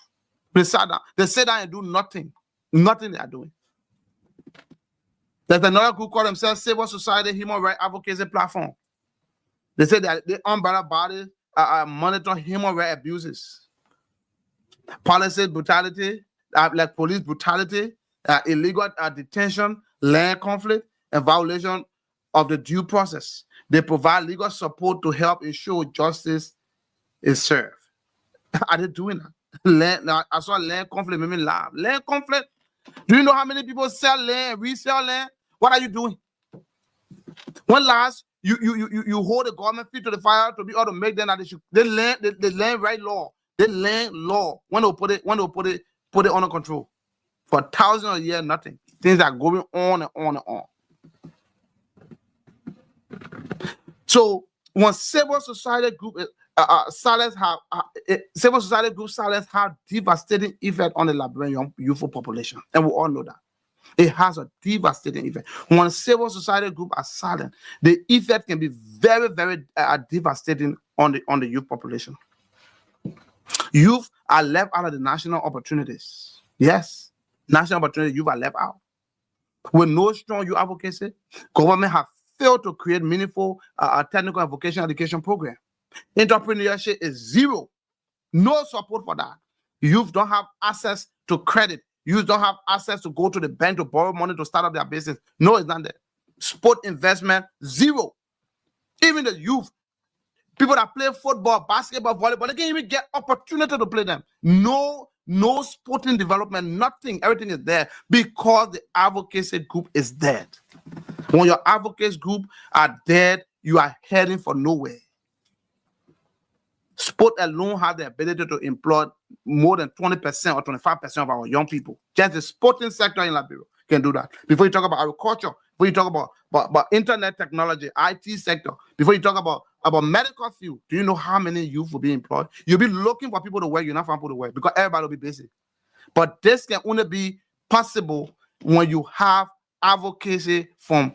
They sit down and do nothing. Nothing they are doing. There's another group called themselves Civil Society Human Rights Advocacy Platform. They say that the umbrella bodies monitor human rights abuses, policy brutality, like police brutality, illegal detention, land conflict, and violation of the due process. They provide legal support to help ensure justice is served. Are they doing that? I saw land conflict made me laugh. Land conflict. Do you know how many people sell land, resell land? What are you doing? When last you hold the government feet to the fire to be able to make them that they land right law. They land law when they put it under control. For thousands of years, nothing. Things are going on and on and on. So when civil society group silence have devastating effect on the Liberian youthful population, and we all know that. It has a devastating effect. When civil society group are silent, the effect can be very, very devastating on the youth population. Youth are left out of the national opportunities. Yes, national opportunities, youth are left out. With no strong youth advocacy, government have failed to create meaningful technical and vocational education program. Entrepreneurship is zero. No support for that. Youth don't have access to credit. Youth don't have access to go to the bank to borrow money to start up their business. No, it's not there. Sport investment, zero. Even the youth, people that play football, basketball, volleyball, they can't even get opportunity to play them. No sporting development, nothing. Everything is there because the advocacy group is dead. When your advocacy group are dead, you are heading for nowhere. Sport alone has the ability to employ more than 20% or 25% of our young people. Just the sporting sector in Liberia can do that. Before you talk about agriculture, before you talk about internet technology, IT sector, before you talk about medical field, do you know how many youth will be employed? You'll be looking for people to work, you're not finding people to work because everybody will be busy. But this can only be possible when you have advocacy from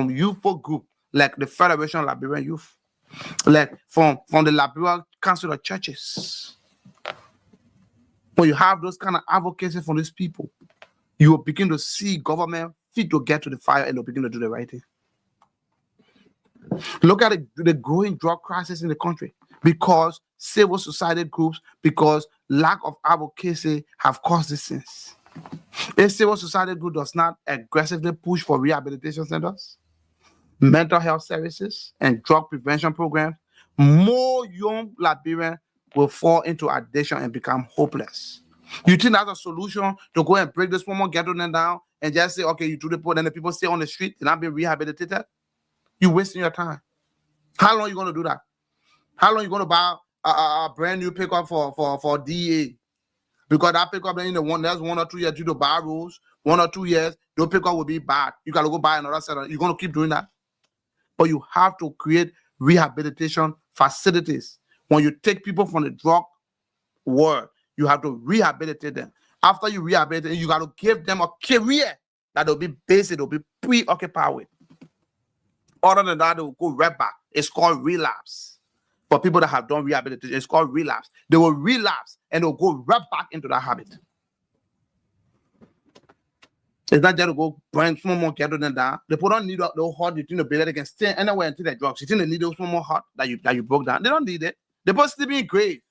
youthful group like the Federation of Liberian Youth, like from the Liberian Council of Churches. When you have those kind of advocacy from these people, you will begin to see government fit to get to the fire and they'll begin to do the right thing. Look at the growing drug crisis in the country because civil society groups, because lack of advocacy have caused these things. If civil society group does not aggressively push for rehabilitation centers, mental health services, and drug prevention programs, more young Liberians will fall into addiction and become hopeless. You think that's a solution to go and break this woman, get them down, and just say, okay, you do the poor, and the people stay on the street and not being rehabilitated? You're wasting your time. How long are you going to do that? How long are you going to buy a brand new pickup for DA? Because that pickup, then there's 1 or 2 years due to bar rules, 1 or 2 years, your pickup will be bad. You got to go buy another set. You're going to keep doing that. But you have to create rehabilitation facilities. When you take people from the drug world, you have to rehabilitate them. After you rehabilitate, you got to give them a career that will be basic, they'll be preoccupied with. Other than that, they will go right back. It's called relapse. For people that have done rehabilitation, it's called relapse. They will relapse and they'll go right back into that habit. It's not just to go burn some more kettle than that. They put on needle, they'll hold you think the belly, they can stay anywhere until they drugs. You think they need those more hot that you broke down. They don't need it. They both sleeping in grave.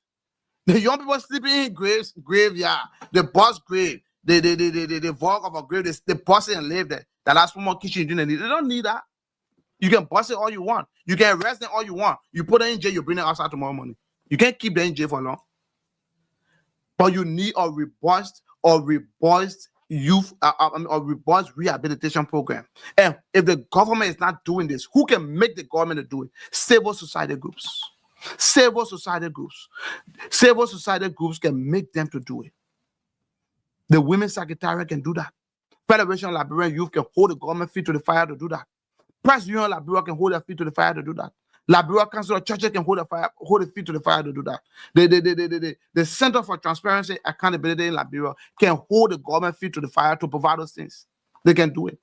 The young people sleeping in graveyard. The boss grave. The vault of a grave. They bust it and live there. The last one more kitchen you didn't need. They don't need that. You can bust it all you want. You can arrest them all you want. You put it in jail, you bring it outside tomorrow morning. You can't keep them in jail for long. But you need a robust youth or robust rehabilitation program. And if the government is not doing this, who can make the government to do it? Civil society groups. Civil society groups. Civil society groups can make them to do it. The Women's Secretariat can do that. Federation of Liberian Youth can hold the government feet to the fire to do that. Press Union Liberia can hold their feet to the fire to do that. Liberia Council of Churches can hold the feet to the fire to do that. The Center for Transparency and Accountability in Liberia can hold the government feet to the fire to provide those things. They can do it.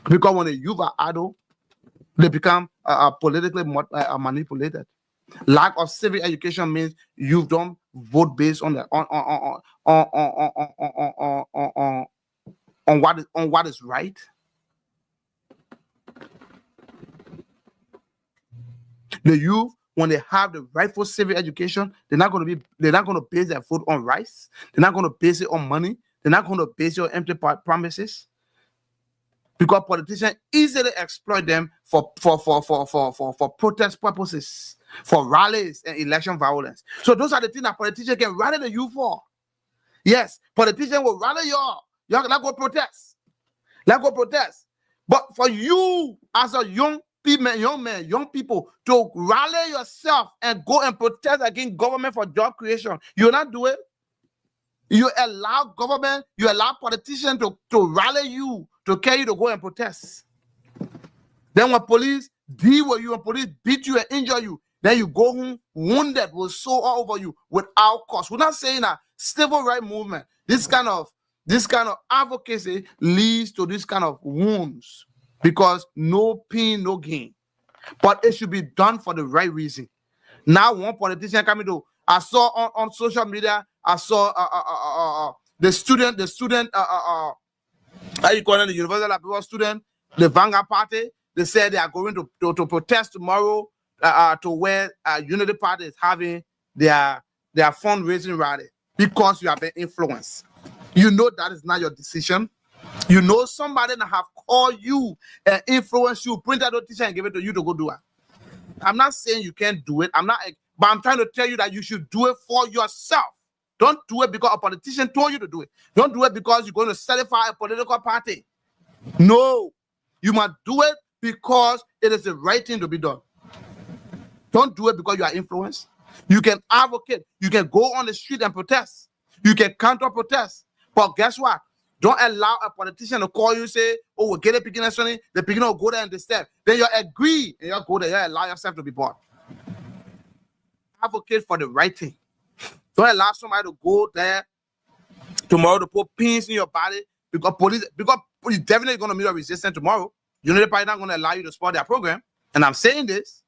Because when the youth are idle, they become politically manipulated. Lack of civic education means youth don't vote based on on what is right. The youth, when they have the rightful civic education, they're not going to base their vote on rice. They're not going to base it on money. They're not going to base it on empty promises. Because politicians easily exploit them for protest purposes, for rallies and election violence. So those are the things that politicians can rally the youth for. Yes, politicians will rally y'all. Y'all let's go protest. Let's go protest. But for you as a young people to rally yourself and go and protest against government for job creation, you not do it. You allow government, you allow politicians to rally you, to carry you to go and protest. Then when police deal with you and police beat you and injure you, then you go home wounded, will sow all over you without cause. We're not saying that civil rights movement, this kind of advocacy leads to this kind of wounds because no pain, no gain. But it should be done for the right reason. Now, one politician coming to, I saw on social media, I saw the student, how you call it, the University of Liberia student, the Vanguard Party. They said they are going to protest tomorrow to where Unity Party is having their fundraising rally because you have been influenced. You know that is not your decision. You know somebody that have called you and influenced you, print out a teacher and give it to you to go do it. I'm not saying you can't do it. But I'm trying to tell you that you should do it for yourself. Don't do it because a politician told you to do it. Don't do it because you're going to satisfy a political party. No, you must do it because it is the right thing to be done. Don't do it because you are influenced. You can advocate. You can go on the street and protest. You can counter protest. But guess what? Don't allow a politician to call you and say, oh, we'll get a picking Sonny. The picking will go there and step. Then you agree and you go there. You allow yourself to be bought. Advocate for the right thing. Don't allow somebody to go there tomorrow to put pins in your body because you're definitely going to meet a resistance tomorrow. Unity Party not going to allow you to support their program. And I'm saying this.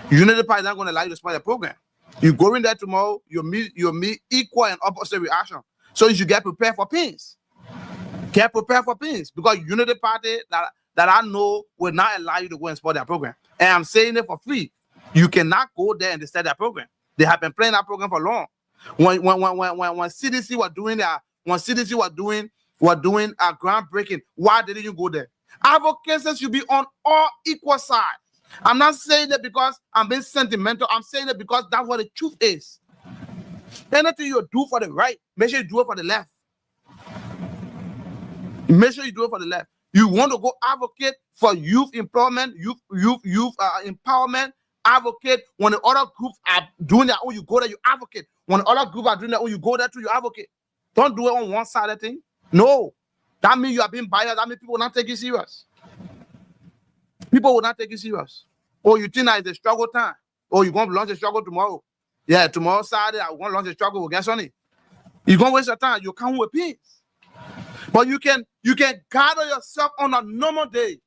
Unity Party not going to allow you to support their program. You go in there tomorrow, you'll meet equal and opposite reaction. So you should get prepared for pins. Get prepared for pins because Unity Party that I know will not allow you to go and support their program. And I'm saying it for free. You cannot go there and disturb their program. They have been playing that program for long. When CDC were doing a groundbreaking, why didn't you go there? Advocacy should be on all equal sides. I'm not saying it because I'm being sentimental. I'm saying it because that's what the truth is. Anything you do for the right, make sure you do it for the left. Make sure you do it for the left. You want to go advocate for youth employment, youth empowerment. Advocate when the other groups are doing their own, you go there, you advocate. When the other groups are doing their own, you go there too, you advocate. Don't do it on one side of thing. No. That means you are being biased. That means people will not take you serious. People will not take you serious. Oh, you think that it's a struggle time? Oh, you're going to launch a struggle tomorrow? Yeah, tomorrow Saturday, I'm going to launch a struggle. We'll get Sonny. You're going to waste your time. You come with peace. But you can gather yourself on a normal day.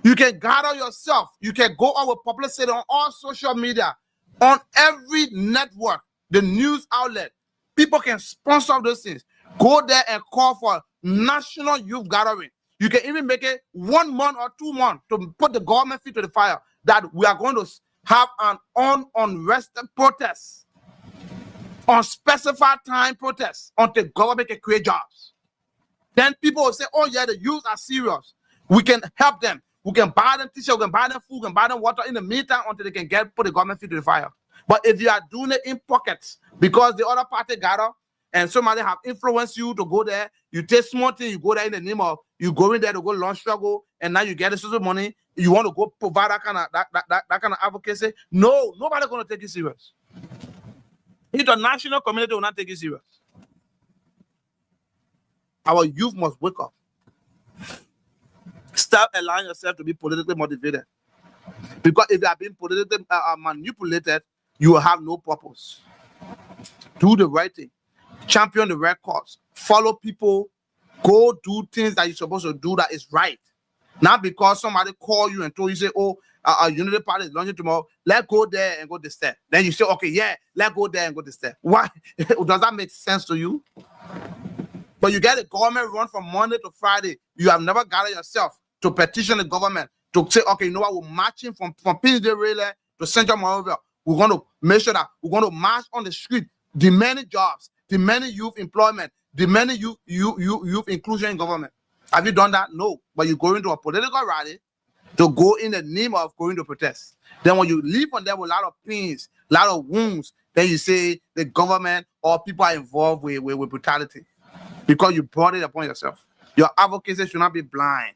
You can gather yourself. You can go out with publicity on all social media, on every network, the news outlet. People can sponsor those things. Go there and call for national youth gathering. You can even make it 1 month or 2 months to put the government feet to the fire that we are going to have an unrested protest, unspecified time protest until government can create jobs. Then people will say, oh yeah, the youth are serious. We can help them. We can buy them t-shirts, we can buy them food, we can buy them water in the meantime until they can put the government feet to the fire. But if you are doing it in pockets because the other party gather and somebody have influenced you to go there, you take small things, you go there in the name of, you go in there to go launch struggle, and now you get the social money, you want to go provide that kind of advocacy. No, nobody's going to take you serious. International community will not take you serious. Our youth must wake up. Stop allowing yourself to be politically motivated. Because if you are being politically manipulated, you will have no purpose. Do the right thing. Champion the right cause. Follow people. Go do things that you're supposed to do that is right. Not because somebody called you and told you, say, oh, Unity Party is launching tomorrow. Let's go there and go this step. Then you say, okay, yeah, let's go there and go this step. Why? Does that make sense to you? But you get a government run from Monday to Friday. You have never gathered yourself to petition the government to say, okay, you know what, we're marching from Painsville Railway to Central Monrovia. We're going to make sure that we're going to march on the street, demanding jobs, demanding youth employment, demanding youth inclusion in government. Have you done that? No. But you go into a political rally to go in the name of going to protest. Then when you leave on them with a lot of pains, a lot of wounds, then you say the government or people are involved with brutality because you brought it upon yourself. Your advocacy should not be blind.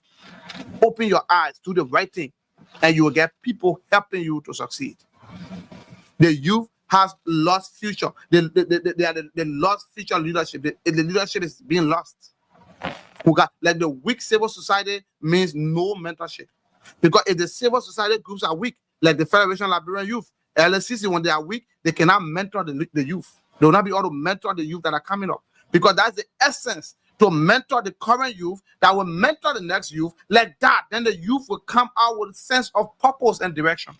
Open your eyes, do the right thing, and you will get people helping you to succeed. The youth has lost future. They lost future leadership. The leadership is being lost. Like the weak civil society means no mentorship. Because if the civil society groups are weak, like the Federation of Liberian Youth, LSCC, when they are weak, they cannot mentor the youth. They will not be able to mentor the youth that are coming up. Because that's the essence, to mentor the current youth that will mentor the next youth. Like that, then the youth will come out with a sense of purpose and direction.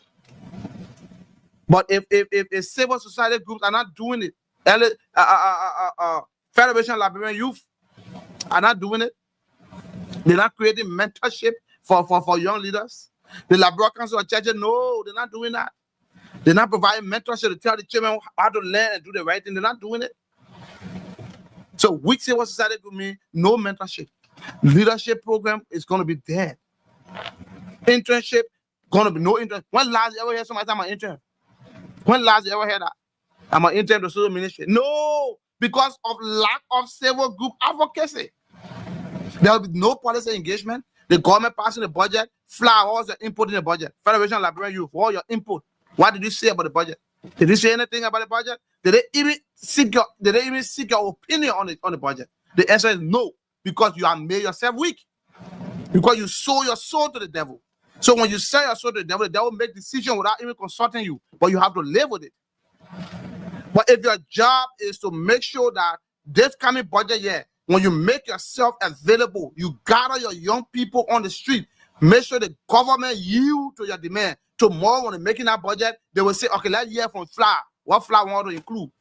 But if civil society groups are not doing it, Federation of Liberian Youth are not doing it, they're not creating mentorship for young leaders. The Liberia Council of Churches, no, they're not doing that. They're not providing mentorship to tell the children how to learn and do the right thing. They're not doing it. So weak civil society group means no mentorship. Leadership program is going to be dead. Internship, going to be no internship. When last you ever heard somebody say I'm an intern? When last you ever heard that? I'm an intern to social ministry. No, because of lack of civil group advocacy. There will be no policy engagement. The government passing the budget, fly all your input in the budget. Federation of Liberian Youth, all your input. What did you say about the budget? Did you say anything about the budget? Did they even seek your opinion on the budget? The answer is no, because you have made yourself weak. Because you sold your soul to the devil. So when you sell your soul to the devil make decisions without even consulting you, but you have to live with it. But if your job is to make sure that this coming budget year, when you make yourself available, you gather your young people on the street, make sure the government yield to your demand. Tomorrow, when they're making that budget, they will say, okay, let's hear from FLA. What FLA want to include?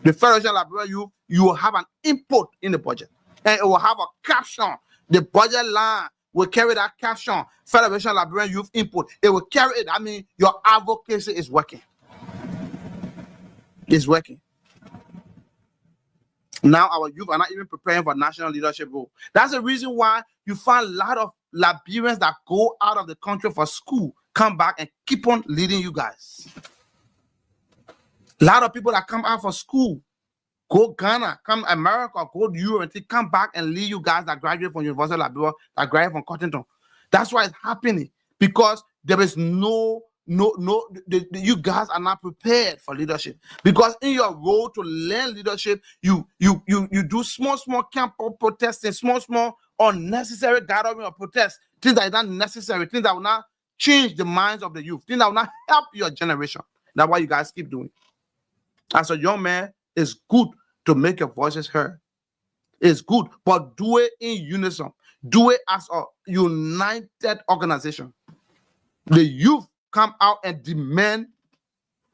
The Federation of Liberia, you will have an input in the budget. And it will have a caption. The budget line will carry that caption. Federation of Liberian Youth input. It will carry it. I mean, your advocacy is working. It's working. Now our youth are not even preparing for national leadership role. That's the reason why you find a lot of Liberians that go out of the country for school, come back and keep on leading you guys. A lot of people that come out for school, go Ghana, come America, go to Europe, and come back and lead you guys that graduate from University of Liberia, that graduate from Cottonton. That's why it's happening, because there is you guys are not prepared for leadership. Because in your role to learn leadership, you do small camp protesting, small unnecessary gathering of protest, things that are not necessary, things that will not change the minds of the youth, things that will not help your generation. That's why you guys keep doing. As a young man, it's good to make your voices heard. It's good, but do it in unison. Do it as a united organization. The youth come out and demand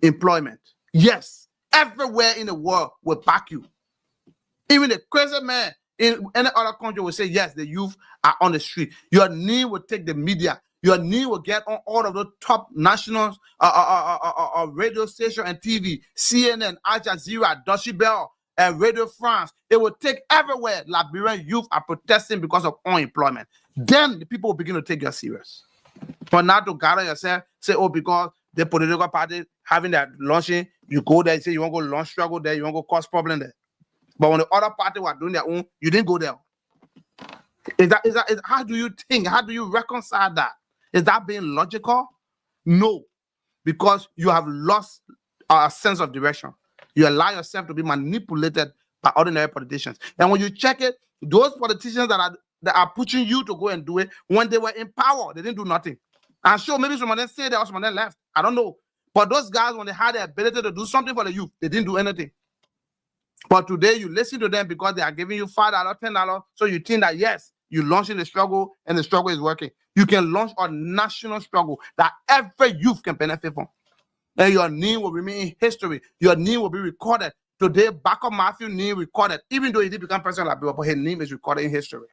employment. Yes, everywhere in the world will back you. Even the crazy man in any other country will say, yes, the youth are on the street. Your knee will take the media. Your knee will get on all of the top national radio station and TV, CNN, Al Jazeera, Deutsche Welle, and Radio France. It will take everywhere. Liberian youth are protesting because of unemployment. Then the people will begin to take you serious. But not to gather yourself, say, oh, because the political party having that launching, you go there and say you want to go launch struggle there, you want to go cause problem there. But when the other party were doing their own, you didn't go there. How do you think? How do you reconcile that? Is that being logical? No, because you have lost a sense of direction. You allow yourself to be manipulated by ordinary politicians. And when you check it, those politicians that are pushing you to go and do it, when they were in power, they didn't do nothing. I'm sure maybe some of them stayed there or some of them left. I don't know. But those guys, when they had the ability to do something for the youth, they didn't do anything. But today, you listen to them because they are giving you $5, $10, so you think that, yes, you're launching the struggle and the struggle is working. You can launch a national struggle that every youth can benefit from. And your name will remain in history. Your name will be recorded today, Backup Matthew name recorded, even though he didn't become president of Liberia, but his name is recorded in history.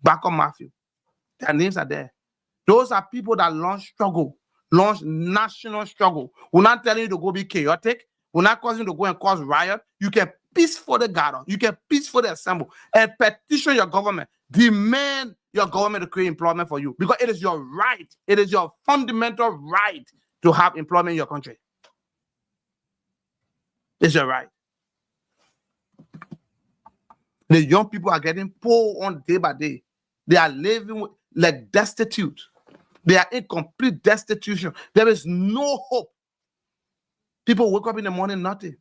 Backup Matthew. Their names are there. Those are people that launch struggle, launch national struggle. We're not telling you to go be chaotic. We're not causing you to go and cause riot. You can peacefully gather. You can peacefully assemble and petition your government. Demand your government to create employment for you because it is your right. It is your fundamental right to have employment in your country. It's your right. The young people are getting poor on day by day. They are living like destitute. They are in complete destitution. There is no hope. People wake up in the morning, nothing.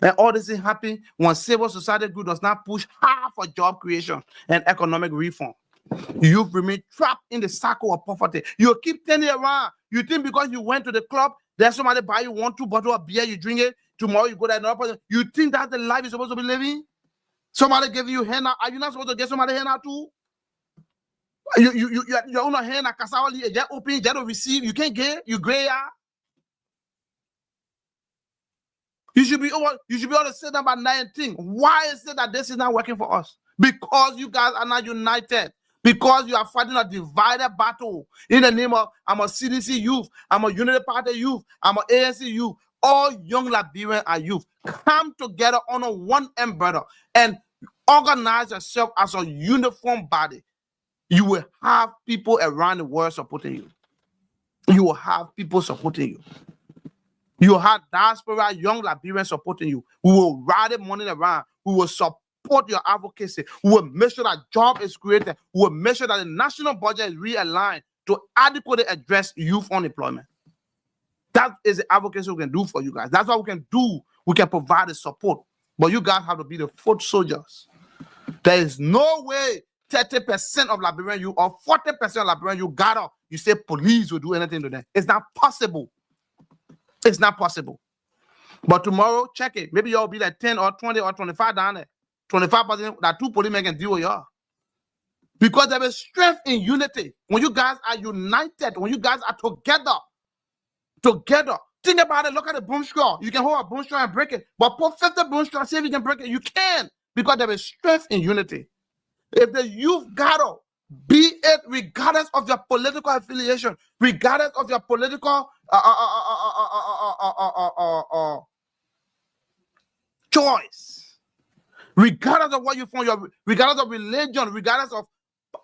And all this is happening when civil society group does not push hard for job creation and economic reform. You've remained trapped in the cycle of poverty. You keep turning around. You think because you went to the club, there's somebody buy you 1-2 bottles of beer, you drink it. Tomorrow you go there, another person. You think that's the life you're supposed to be living? Somebody give you henna. Are you not supposed to get somebody henna too? Your own henna, kasawali, just open, just to receive. You can't get. You gray. You should be able to sit down by 19. Why is it that this is not working for us? Because you guys are not united. Because you are fighting a divided battle in the name of I'm a CDC youth, I'm a Unity Party youth, I'm an ANC youth. All young Liberians are youth. Come together under one umbrella and organize yourself as a uniform body. You will have people around the world supporting you. You will have people supporting you. You will have diaspora young Liberians supporting you. We will rally money around. We will support your advocacy. We will make sure that job is created. We will make sure that the national budget is realigned to adequately address youth unemployment. That is the advocacy we can do for you guys. That's what we can do. We can provide the support. But you guys have to be the foot soldiers. There is no way 30% of Liberian you or 40% of Liberian you gather, you say police will do anything to them. It's not possible. It's not possible. But tomorrow, check it. Maybe y'all be like 10 or 20 or 25 down there. 25% that 2 policemen can deal with y'all. Because there is strength in unity. When you guys are united, when you guys are together. Think about it. Look at the broom straw. You can hold a broom straw and break it. But put 50 broom straw, see if you can break it. You can. Because there is strength in unity. If the youth gather, be it regardless of your political affiliation, regardless of your political choice, regardless of what you from, regardless of religion, regardless of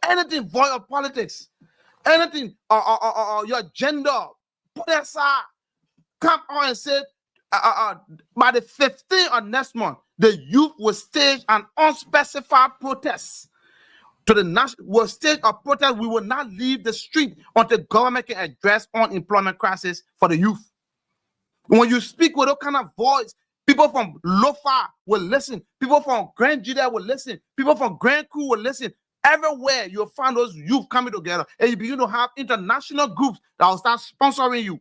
anything void of politics, anything your gender, put that aside. Come on and say by the 15th of next month, the youth will stage an unspecified protest. To the national will stage a protest. We will not leave the street until government can address unemployment crisis for the youth. When you speak with that kind of voice, people from Lofa will listen. People from Grand Judah will listen. People from Grand Crew will listen. Everywhere you'll find those youth coming together, and you begin to have international groups that will start sponsoring you.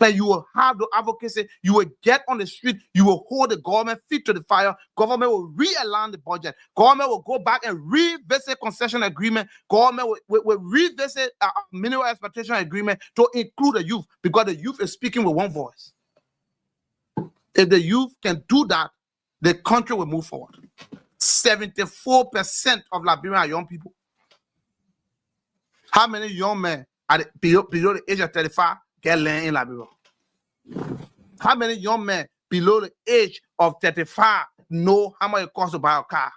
And you will have the advocacy, you will get on the street, you will hold the government feet to the fire, government will realign the budget, government will go back and revisit concession agreement, government will revisit mineral exploitation agreement to include the youth, because the youth is speaking with one voice. If the youth can do that, the country will move forward. 74% of Liberian are young people. How many young men at below the age of 35 get land in Liberia? How many young men below the age of 35 know how much it costs to buy a car?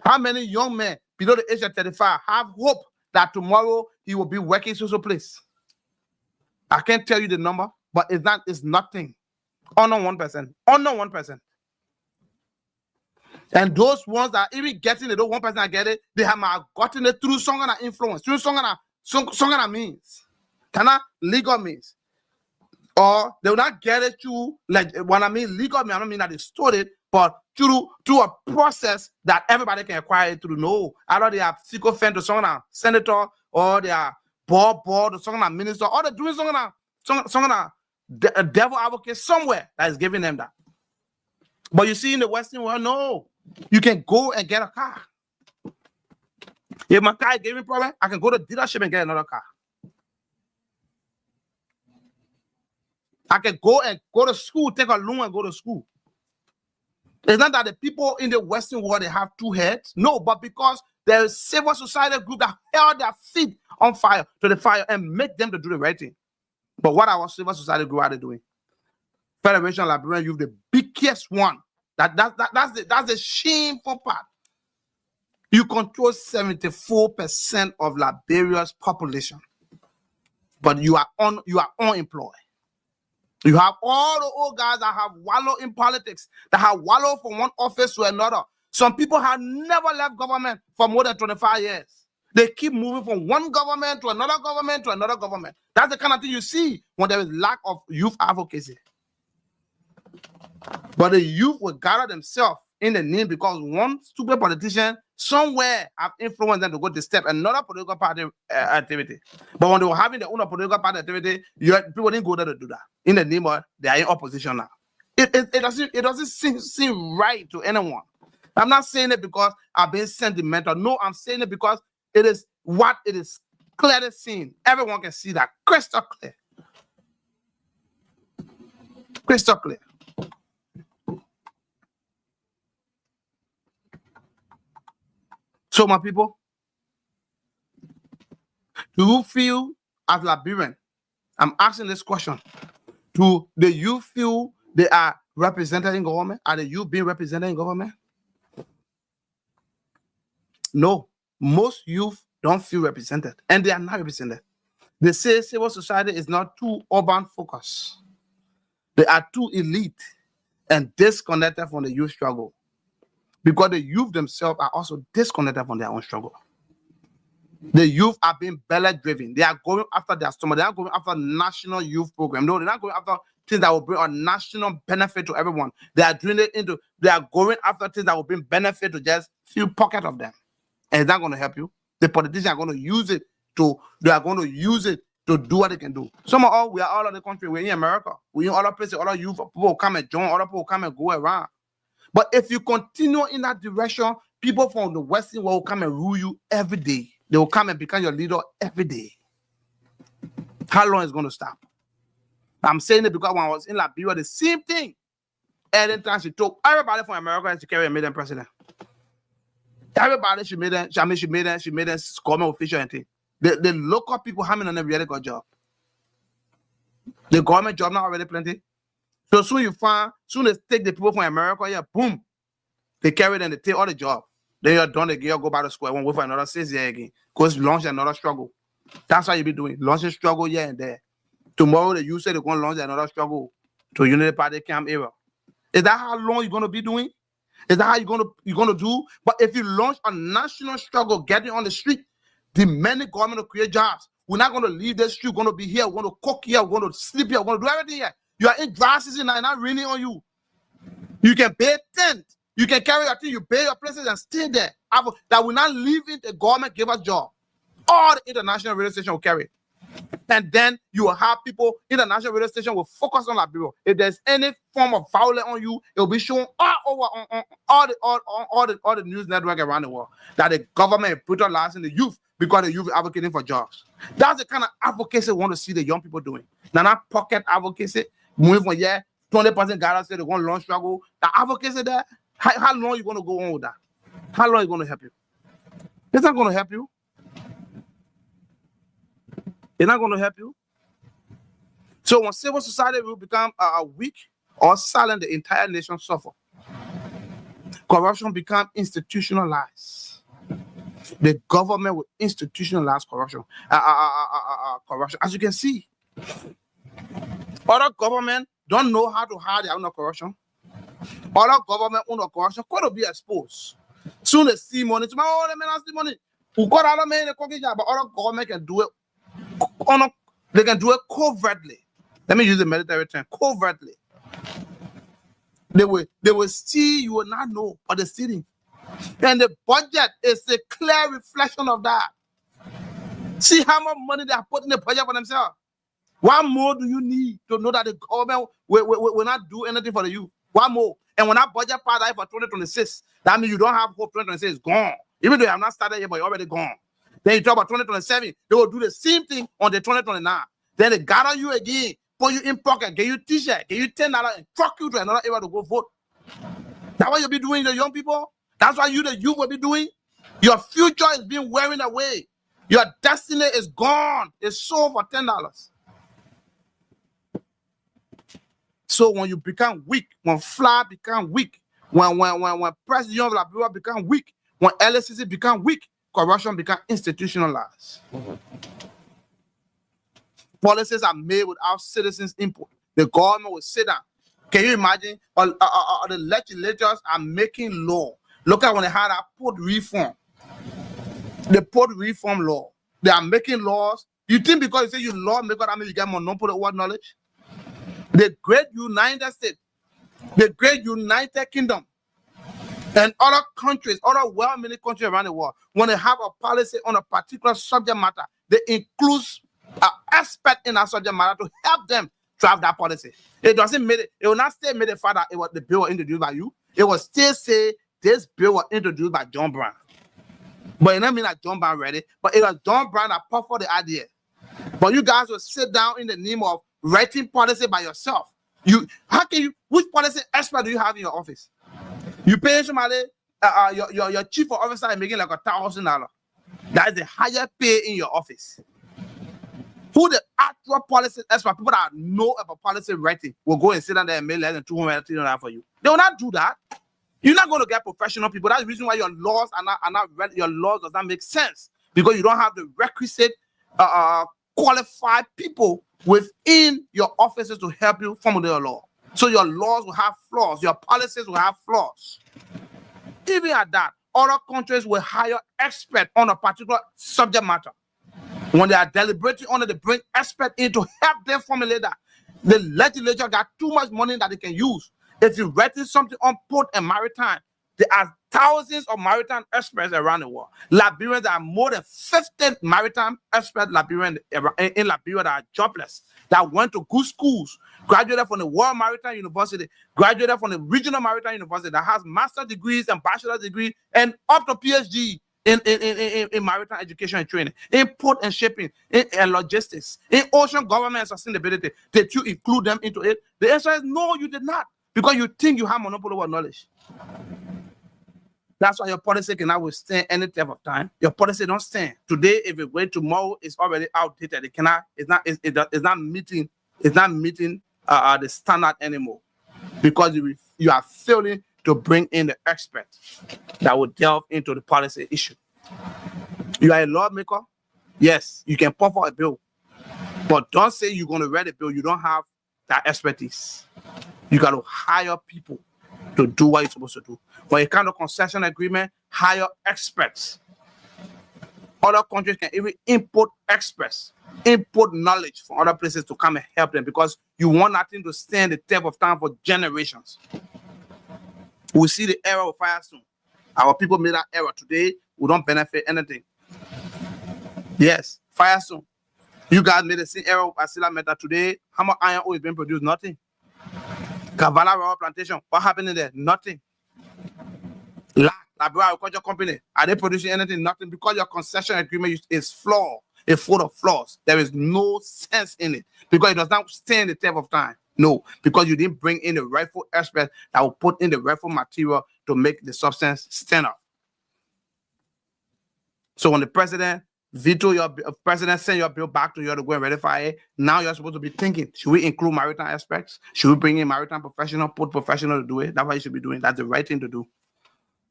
How many young men below the age of 35 have hope that tomorrow he will be working social place? I can't tell you the number, but it's nothing. Under 1%. Under 1%. And those ones that even getting it, those 1% that get it, they have gotten it through some kind of influence, through some kind of means. Cannot legal means. Or they will not get it through, like when I mean legal means, I don't mean that they stole it, but through a process that everybody can acquire it through. No, either they have secret friend to some kind of senator, or they are board to some kind of minister, or they're doing some kind of devil advocate somewhere that is giving them that. But you see in the Western world, no. You can go and get a car. If my car is giving problem, I can go to the dealership and get another car. I can go to school, take a loan and go to school. It's not that the people in the Western world, they have two heads. No, but because there is civil society group that held their feet on fire to the fire and make them to do the right thing. But what our civil society group are they doing? Federation of Liberian Youth, the biggest one. That's the shameful part. You control 74% of Liberia's population, but you are unemployed. You have all the old guys that have wallowed in politics, that have wallowed from one office to another. Some people have never left government for more than 25 years. They keep moving from one government to another government to another government. That's the kind of thing you see when there is lack of youth advocacy. But the youth will gather themselves in the name because one stupid politician somewhere have influenced them to go to step another political party activity. But when they were having their own political party activity, people didn't go there to do that. In the name of they are in opposition now. It doesn't seem right to anyone. I'm not saying it because I've been sentimental. No, I'm saying it because it is what it is clearly seen. Everyone can see that crystal clear. Crystal clear. So, my people, do you feel as Liberian? I'm asking this question. Do you feel they are represented in government? Are the youth being represented in government? No. Most youth don't feel represented, and they are not represented. They say civil society is not too urban focused. They are too elite and disconnected from the youth struggle. Because the youth themselves are also disconnected from their own struggle. The youth are being belly-driven. They are going after their stomach. They are going after national youth program. No, they're not going after things that will bring a national benefit to everyone. They are going after things that will bring benefit to just few pockets of them. And it's not going to help you. The politicians are going to use it to do what they can do. Some of us, we are all over the country. We're in America. We're in other places. Other youth people will come and join. Other people will come and go around. But if you continue in that direction, people from the Western world will come and rule you every day. They will come and become your leader every day. How long is it going to stop? I'm saying it because when I was in Liberia, the same thing. Anytime she took everybody from America and she carried and made them president. Everybody she made them government official and thing. The local people having on them really got job. The government job not already plenty. So soon they take the people from America, yeah, boom. They carry them, they take all the job. Then you're done again, you go back to square one, wait for another 6 years again. Because launch another struggle. That's what you be doing. Launching struggle here and there. Tomorrow the youth say they're going to launch another struggle to Unity Party Camp era. Is that how long you're going to be doing? Is that how you're going to do? But if you launch a national struggle, getting on the street, demanding government to create jobs, we're not going to leave the street, we're going to be here, we're going to cook here, we're going to sleep here, we're going to do everything here. You are in dry season and not raining on you. You can pay tent. You can carry your thing, you pay your places and stay there. That will not leave it, the government give us job. All the international radio station will carry it. And then you will have people, international radio station will focus on Liberia. If there's any form of violence on you, it will be shown all over on all the news network around the world that the government brutalizing the youth because the youth are advocating for jobs. That's the kind of advocacy we want to see the young people doing. Now, not pocket advocacy, moving from 20% guys say they're going to launch struggle. The advocacy there, how long are you going to go on with that? How long are you going to help you? It's not going to help you. It's not going to help you. So when civil society will become weak or silent, the entire nation suffer. Corruption become institutionalized. The government will institutionalize corruption. Corruption, as you can see, other government don't know how to hide their own corruption. Other government own corruption could be exposed. Soon they see money. Tomorrow, they may not see money. Who got other men in the cooking job, but other government can do it. They can do it covertly. Let me use the military term, covertly. They will steal, you will not know, but they're stealing. And the budget is a clear reflection of that. See how much money they are putting in the budget for themselves. What more do you need to know that the government will not do anything for the youth? What more? And when that budget part out for 2026, that means you don't have hope. 2026 is gone. Even though you have not started yet, but you're already gone. Then you talk about 2027, they will do the same thing on the 2029. Then they gather you again put you in pocket, give you t-shirt, give you $10, and truck you to another area to go vote. That's what you'll be doing, the young people. That's what you, the youth, will be doing. Your future is being wearing away. Your destiny is gone. It's sold for $10. So when you become weak, when FLA become weak, when President of Liberia become weak, when LSCC become weak, corruption become institutionalized. Policies are made without citizens' input. The government will sit down. Can you imagine? The legislators are making law. Look at when they had that port reform. The port reform law. They are making laws. You think because you say you lawmaker, that means you get monopoly over knowledge? The great United States, the great United Kingdom, and other countries, other well-meaning countries around the world, when they have a policy on a particular subject matter, they include an expert in that subject matter to help them draft that policy. It doesn't make it. It will not say made the fact that it was the bill was introduced by you. It will still say this bill was introduced by John Brown. But it doesn't mean that John Brown read it. But it was John Brown that put forward the idea. But you guys will sit down in the name of writing policy by yourself. How can you? Which policy expert do you have in your office? You pay somebody, your chief officer is making like $1,000. That is the higher pay in your office. Who the actual policy expert, people that know about policy writing, will go and sit down there and make less than $200 for you. They will not do that. You're not going to get professional people. That's the reason why your laws are not your laws does not make sense, because you don't have the requisite qualified people within your offices to help you formulate your law. So your laws will have flaws. Your policies will have flaws. Even at that, other countries will hire experts on a particular subject matter. When they are deliberating on it, they bring experts in to help them formulate that. The legislature got too much money that they can use. If you're writing something on port and maritime, there are thousands of maritime experts around the world. Liberians, there are more than 50 maritime experts Liberian in Liberia that are jobless, that went to good schools, graduated from the World Maritime University, graduated from the Regional Maritime University, that has master's degrees and bachelor's degrees and up to PhD in maritime education and training, in port and shipping, in logistics, in ocean government and sustainability. Did you include them into it? The answer is no, you did not, because you think you have monopoly over knowledge. That's why your policy cannot withstand any type of time. Your policy don't stand. Today, if it wait tomorrow, it's already outdated. It cannot. It's not meeting the standard anymore, because you are failing to bring in the experts that will delve into the policy issue. You are a lawmaker. Yes, you can put for a bill, but don't say you're going to read a bill. You don't have that expertise. You got to hire people to do what you're supposed to do. When it comes to concession agreement, hire experts. Other countries can even import experts, import knowledge from other places to come and help them, because you want nothing to stand the test of time for generations. We see the era of Firestone. Our people made that era. Today, we don't benefit anything. Yes, Firestone. You guys made the same era of Asila Metal. Today, how much iron ore is being produced? Nothing. Kavala Rubber Plantation, what happened in there? Nothing. Liberia Agriculture Company, are they producing anything? Nothing, because your concession agreement is flawed. It's full of flaws. There is no sense in it, because it does not stand the test of time. No, because you didn't bring in the rightful expert that will put in the rightful material to make the substance stand up. So when the president send your bill back to you to go and ratify it, now you're supposed to be thinking, should we include maritime aspects? Should we bring in maritime professional, put professional to do it? That's what you should be doing. That's the right thing to do.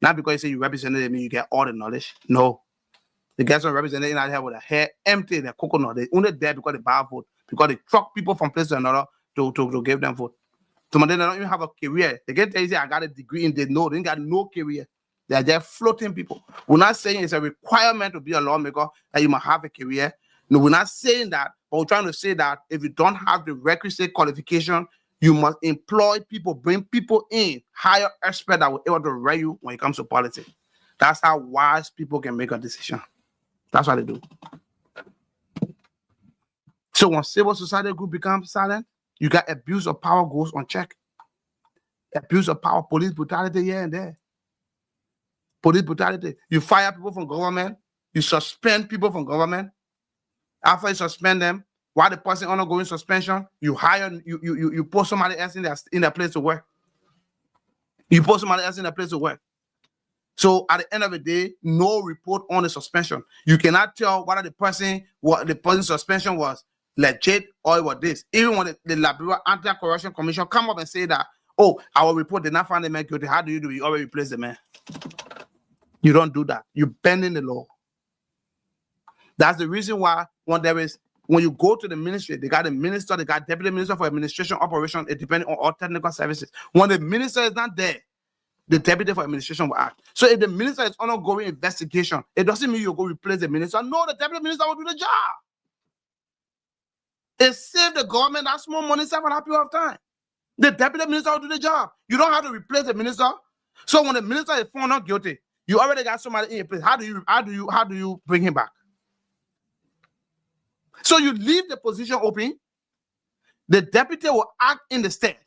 Not because you say you represent it, mean you get all the knowledge. No. The guys are represented in here with their hair empty, their coconut. They only there because they buy vote, because they truck people from place to another to give them vote. Some of them don't even have a career. They get easy, I got a degree, and they ain't got no career. They are just floating people. We're not saying it's a requirement to be a lawmaker that you must have a career. No, we're not saying that, but we're trying to say that if you don't have the requisite qualification, you must employ people, bring people in, hire experts that will be able to write you when it comes to politics. That's how wise people can make a decision. That's what they do. So when civil society group becomes silent, you got abuse of power goes unchecked. Abuse of power, police brutality here and there. Police brutality. You fire people from government. You suspend people from government. After you suspend them, while the person undergoing suspension, you post somebody else in their place to work. You post somebody else in their place to work. So at the end of the day, no report on the suspension. You cannot tell whether the person's suspension was legit or it was this. Even when the Liberia Anti-Corruption Commission come up and say that, oh, our report did not find the man guilty. How do? You already replace the man. You don't do that. You're bending the law. That's the reason why when you go to the ministry, they got a minister, they got deputy minister for administration operation, it depends on all technical services. When the minister is not there, the deputy for administration will act. So if the minister is on ongoing investigation, it doesn't mean you go replace the minister. No, the deputy minister will do the job. It saves the government that small money, save a period of time. The deputy minister will do the job. You don't have to replace the minister. So when the minister is found not guilty, you already got somebody in your place. How do you bring him back? So you leave the position open. The deputy will act in the stead.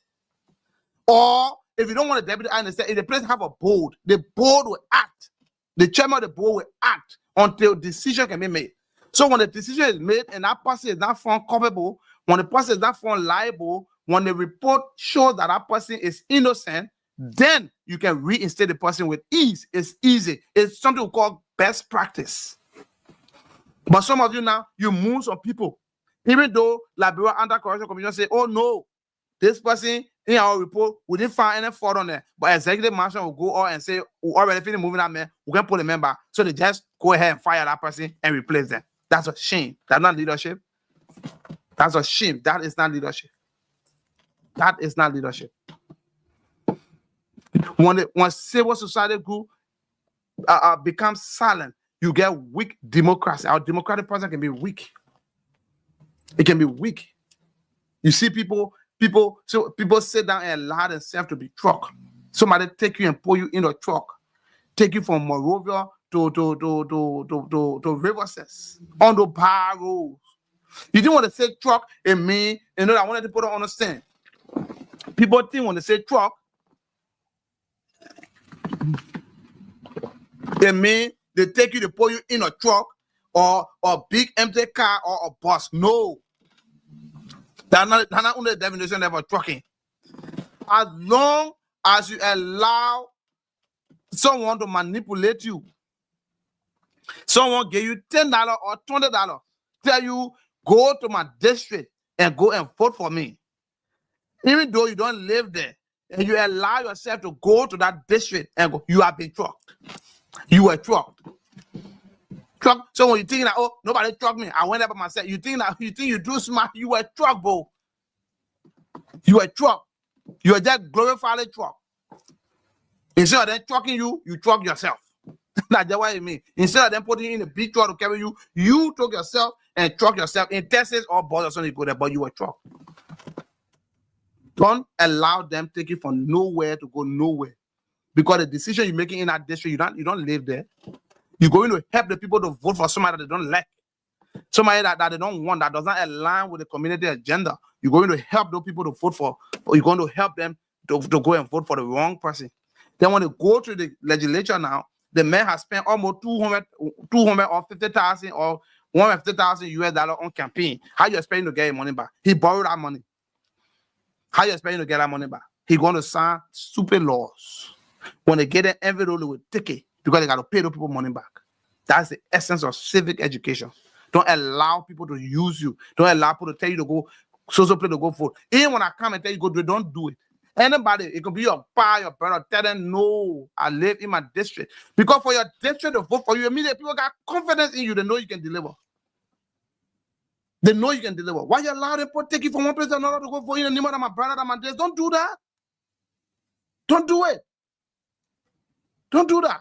Or if you don't want a deputy act in the stead, if the place have a board, the board will act. The chairman of the board will act until decision can be made. So when the decision is made and that person is not found culpable, when the person is not found liable, when the report shows that that person is innocent, then you can reinstate the person with ease. It's easy. It's something we call best practice. But some of you now, you move some people. Even though Liberia Anti-Corruption Commission say, oh no, this person in our report, we didn't find any fault on there. But executive mansion will go out and say, we already finished moving that man, we can put a member. So they just go ahead and fire that person and replace them. That's a shame. That's not leadership. That's a shame. That is not leadership. That is not leadership. When civil society group becomes silent, you get weak democracy. Our democratic process can be weak. It can be weak. You see people sit down and allow themselves to be trucked. Somebody take you and pull you in a truck, take you from Monrovia to Riverside on the bar roads. You didn't want to say truck and me, I wanted people to understand. People think when they say truck, it means they take you to pull you in a truck or a big empty car or a bus. No. That's not only the definition of a trucking. As long as you allow someone to manipulate you, someone give you $10 or $20, tell you, go to my district and go and vote for me. Even though you don't live there, and you allow yourself to go to that district and go, you have been trucked. You were trucked. So when you think that, oh, nobody trucked me, I went up by myself. You think you do smart, you were trucked, bro. You were trucked. You were just glorified truck. Instead of them trucking you, you truck yourself. That's what it means. Instead of them putting you in a big truck to carry you, you took yourself and truck yourself in Texas or Boston, you go there, but you were trucked. Don't allow them take you from nowhere to go nowhere. Because the decision you're making in that district, you don't live there. You're going to help the people to vote for somebody that they don't like. Somebody that they don't want, that does not align with the community agenda. You're going to help those people to vote for, or you're going to help them to go and vote for the wrong person. Then when they go to the legislature now, the man has spent almost 200 or 50,000 or $150,000 on campaign. How you expect him to get his money back? He borrowed that money. How you expect him to get that money back? He's going to sign stupid laws. When they get an envelope, they will take it because they got to pay those people money back. That's the essence of civic education. Don't allow people to use you. Don't allow people to tell you to go, social place to go vote. Even when I come and tell you go do it, don't do it. Anybody, it could be your pa, your brother, tell them, no, I live in my district. Because for your district to vote for you, immediately people got confidence in you. They know you can deliver. They know you can deliver. Why you allow them to take you from one place to another to go for you in the name of my brother, my days? Don't do that. Don't do it. Don't do that.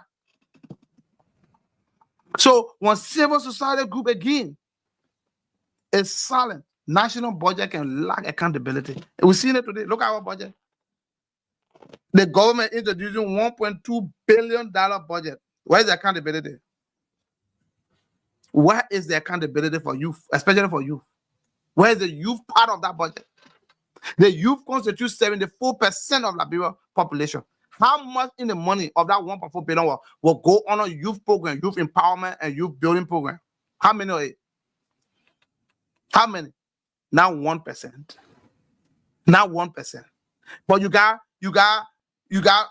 So when civil society group again is silent, national budget can lack accountability. We've seen it today. Look at our budget. The government introducing $1.2 billion budget. Where is the accountability? Where is the accountability for youth, especially for youth? Where is the youth part of that budget? The youth constitutes 74% of Liberia population. How much in the money of that $1.4 billion will go on a youth program, youth empowerment, and youth building program? How many of it? How many? Not 1%. Not 1%. But you got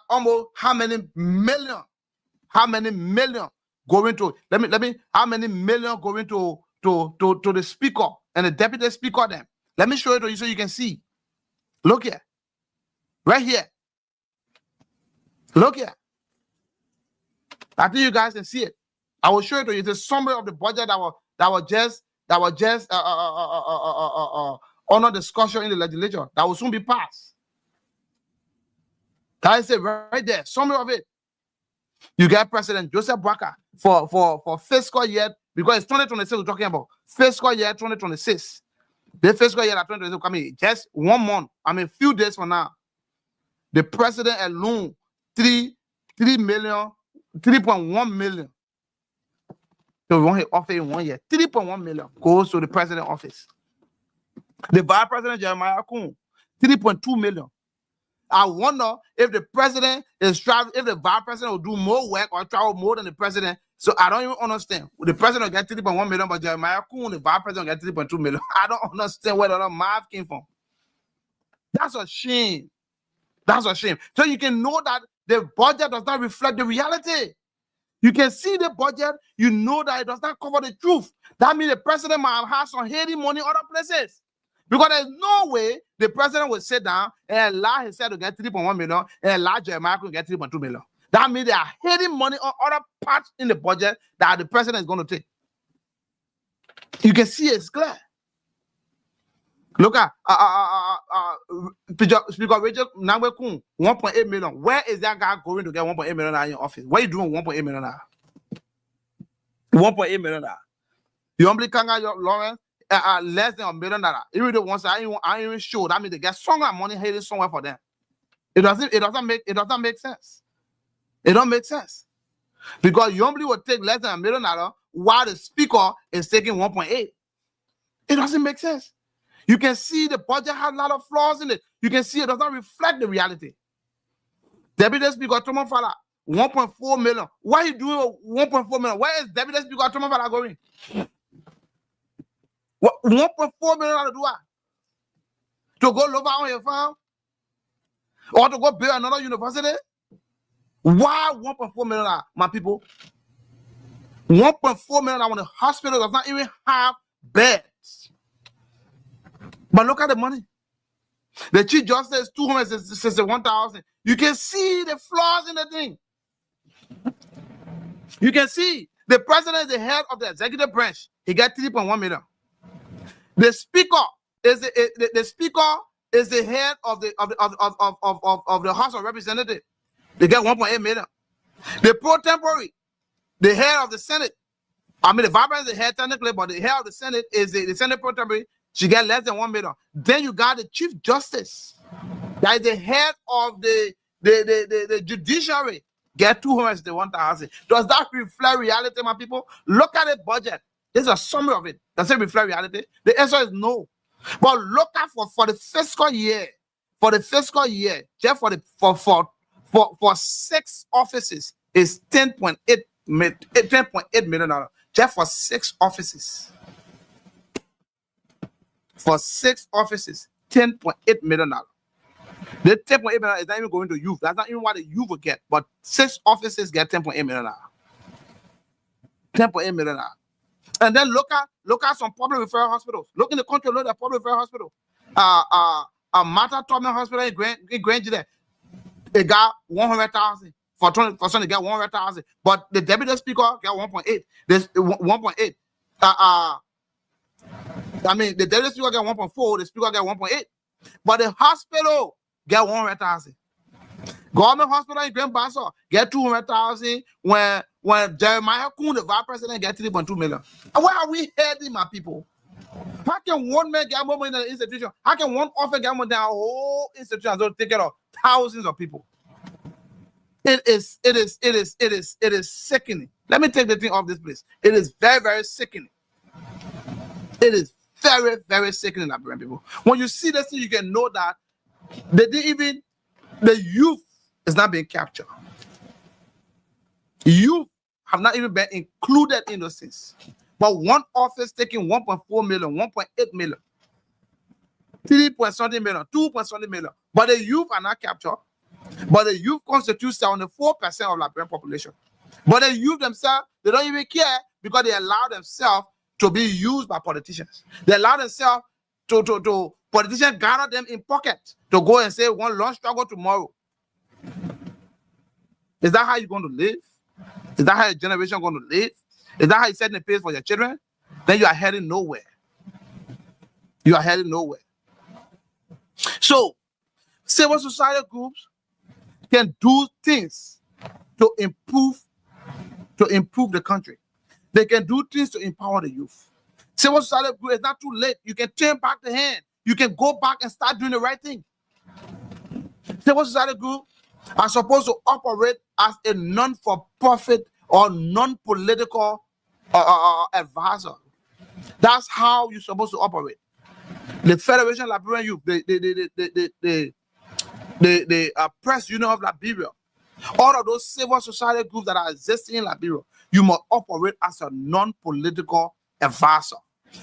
almost how many million? How many million going to how many million going to the speaker and the deputy speaker then? Let me show it to you so you can see. Look here. Right here. Look here. I think you guys can see it. I will show it to you. It's a summary of the budget that was just under discussion in the legislature that will soon be passed. That is it right there. Summary of it. You get President Joseph Boakai for fiscal year, because it's 2026 we're talking about. Fiscal year 2026. The fiscal year 2026 coming just 1 month. I mean, few days from now. The president alone, 3.1 million. So we want to offer in 1 year. 3.1 million goes to the president's office. The vice president Jeremiah Kuhn, 3.2 million. I wonder if the president is traveling, if the vice president will do more work or travel more than the president. So I don't even understand. The president will get 3.1 million, but Jeremiah Kuhn, the vice president, will get 3.2 million. I don't understand where the math came from. That's a shame. That's a shame. So you can know that the budget does not reflect the reality. You can see the budget, you know that it does not cover the truth. That means the president might have some hidden money other places. Because there's no way the president will sit down and allow himself to get 3.1 million and allow Jeremiah to get 3.2 million. That means they are hiding money on other parts in the budget that the president is going to take. You can see it's clear. Look at Speaker Rachel Nangwe-Kun, 1.8 million. Where is that guy going to get 1.8 million in your office? What are you doing with 1.8 million? 1.8 million. You only can't get Lawrence less than $1 million. Even the ones I ain't even sure. That means they get some money hidden somewhere for them. It doesn't make sense. It don't make sense. Because you only will take less than $1 million while the speaker is taking 1.8. It doesn't make sense. You can see the budget has a lot of flaws in it. You can see it does not reflect the reality. Deputy Speaker Thomas Fala, 1.4 million. Why are you doing 1.4 million? Where is Deputy Speaker Thomas Fala going? What 1.4 million to do what? To go live on your farm? Or to go build another university? Why 1.4 million, my people? 1.4 million when the hospital does not even have beds. But look at the money. The Chief Justice, 261,000. You can see the flaws in the thing. You can see the president is the head of the executive branch. He got 3.1 million. The speaker is the head of the House of Representatives. They get 1.8 million. The pro tempore, the head of the Senate. I mean, the vice president is the head technically, but the head of the Senate is the Senate pro tempore. She get less than 1 million. Then you got the Chief Justice, that is the head of the judiciary, get 201,000. Does that reflect reality, my people? Look at the budget. This is a summary of it. Does it reflect reality? The answer is no. But look at for the fiscal year, just for 6 offices is $10.8 million. Just for 6 offices. For 6 offices, $10.8 million. The $10.8 million is not even going to youth. That's not even what the youth will get. But 6 offices get $10.8 million. $10.8 million. And then look at some public referral hospitals. Look in the country, look at public referral hospital. Martha Tubman Hospital in Grand Jude, they got 100,000 for some they get 100,000. But the deputy speaker got 1.8. There's 1.8. I mean, the deputy speaker got 1.4, the speaker got 1.8. But the hospital get 100,000. Government hospital in Grand Bassa get 200,000 when Jeremiah Kuhn, the vice president, get 3.2 million. And where are we heading, my people? How can one man get more money than an institution? How can one officer get more than a whole institution and take care of thousands of people? It is sickening. Let me take the thing off this place. It is very, very sickening. It is very, very sickening, Liberian people. When you see this thing, you can know that the youth is not being captured. Youth have not even been included in those things. But one office taking 1.4 million, 1.8 million. 3 point something million, 2 point something million. But the youth are not captured. But the youth constitutes 74% of Liberian population. But the youth themselves, they don't even care because they allow themselves to be used by politicians. They allow themselves to politicians gather them in pocket to go and say one long struggle tomorrow. Is that how you're going to live? Is that how your generation going to live? Is that how you set the pace for your children? Then you are heading nowhere. You are heading nowhere. So, civil society groups can do things to improve the country. They can do things to empower the youth. Civil society group is not too late. You can turn back the hand. You can go back and start doing the right thing. Civil society group are supposed to operate as a non-for-profit or non-political advisor. That's how you're supposed to operate. The Federation of Liberian Youth, the Press Union of Liberia, all of those civil society groups that are existing in Liberia, you must operate as a non-political advisor.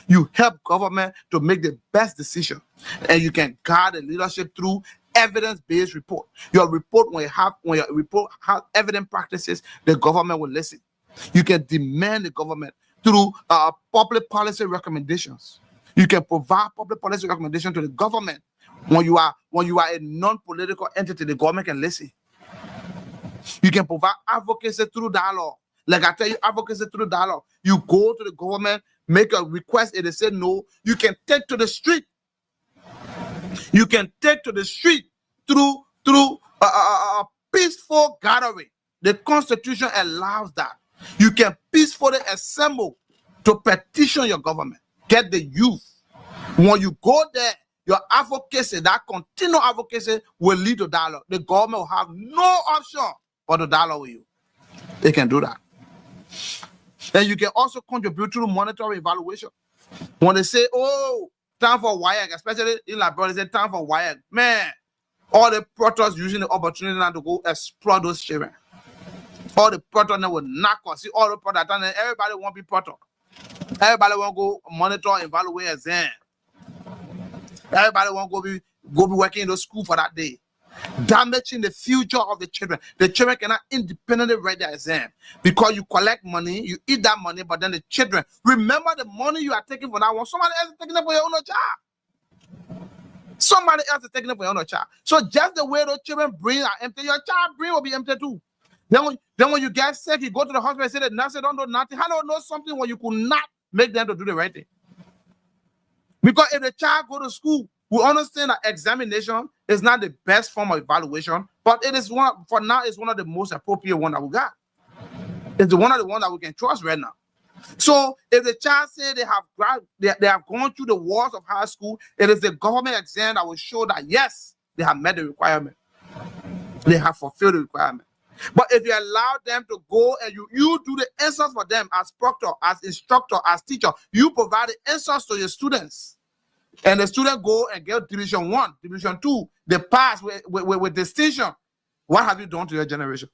You help government to make the best decision, and you can guide the leadership through evidence-based report. Your report, when your report has evidence practices, the government will listen. You can demand the government through public policy recommendations. You can provide public policy recommendations to the government. When you are a non-political entity, the government can listen. You can provide advocacy through dialogue. Like I tell you, advocacy through dialogue. You go to the government, make a request, and they say no. You can take to the street. You can take to the street through a peaceful gathering. The Constitution allows that. You can peacefully assemble to petition your government. Get the youth. When you go there, your advocacy, that continual advocacy will lead to dialogue. The government will have no option but to dialogue with you. They can do that. And you can also contribute to the monitoring evaluation. When they say, oh, time for WIAC, especially in Liberia, they say time for WIAC. Man, all the protos using the opportunity now to go explore those children. All the protos now will knock us. See all the protos, everybody want to be proto. Everybody want to go monitor, evaluate, exam. Everybody want to go be working in the school for that day. Damaging the future of the children. The children cannot independently write their exam because you collect money, you eat that money, but then the children, remember the money you are taking for that one. Somebody else is taking it for your own child. Somebody else is taking it for your own child. So just the way those children brain are empty, your child brain will be empty too. Then when you get sick, you go to the hospital and say the nurse don't know nothing. How do you know something when you could not make them to do the right thing? Because if the child go to school, we understand that examination is not the best form of evaluation, but it is one for now. It's one of the most appropriate one that we got. It's one of the ones that we can trust right now. So if the child say they have gone through the walls of high school, it is the government exam that will show that yes, they have met the requirement. They have fulfilled the requirement. But if you allow them to go and you do the answers for them as proctor, as instructor, as teacher, you provide the answers to your students. And the student go and get division 1, division 2, they pass with distinction. What have you done to your generation?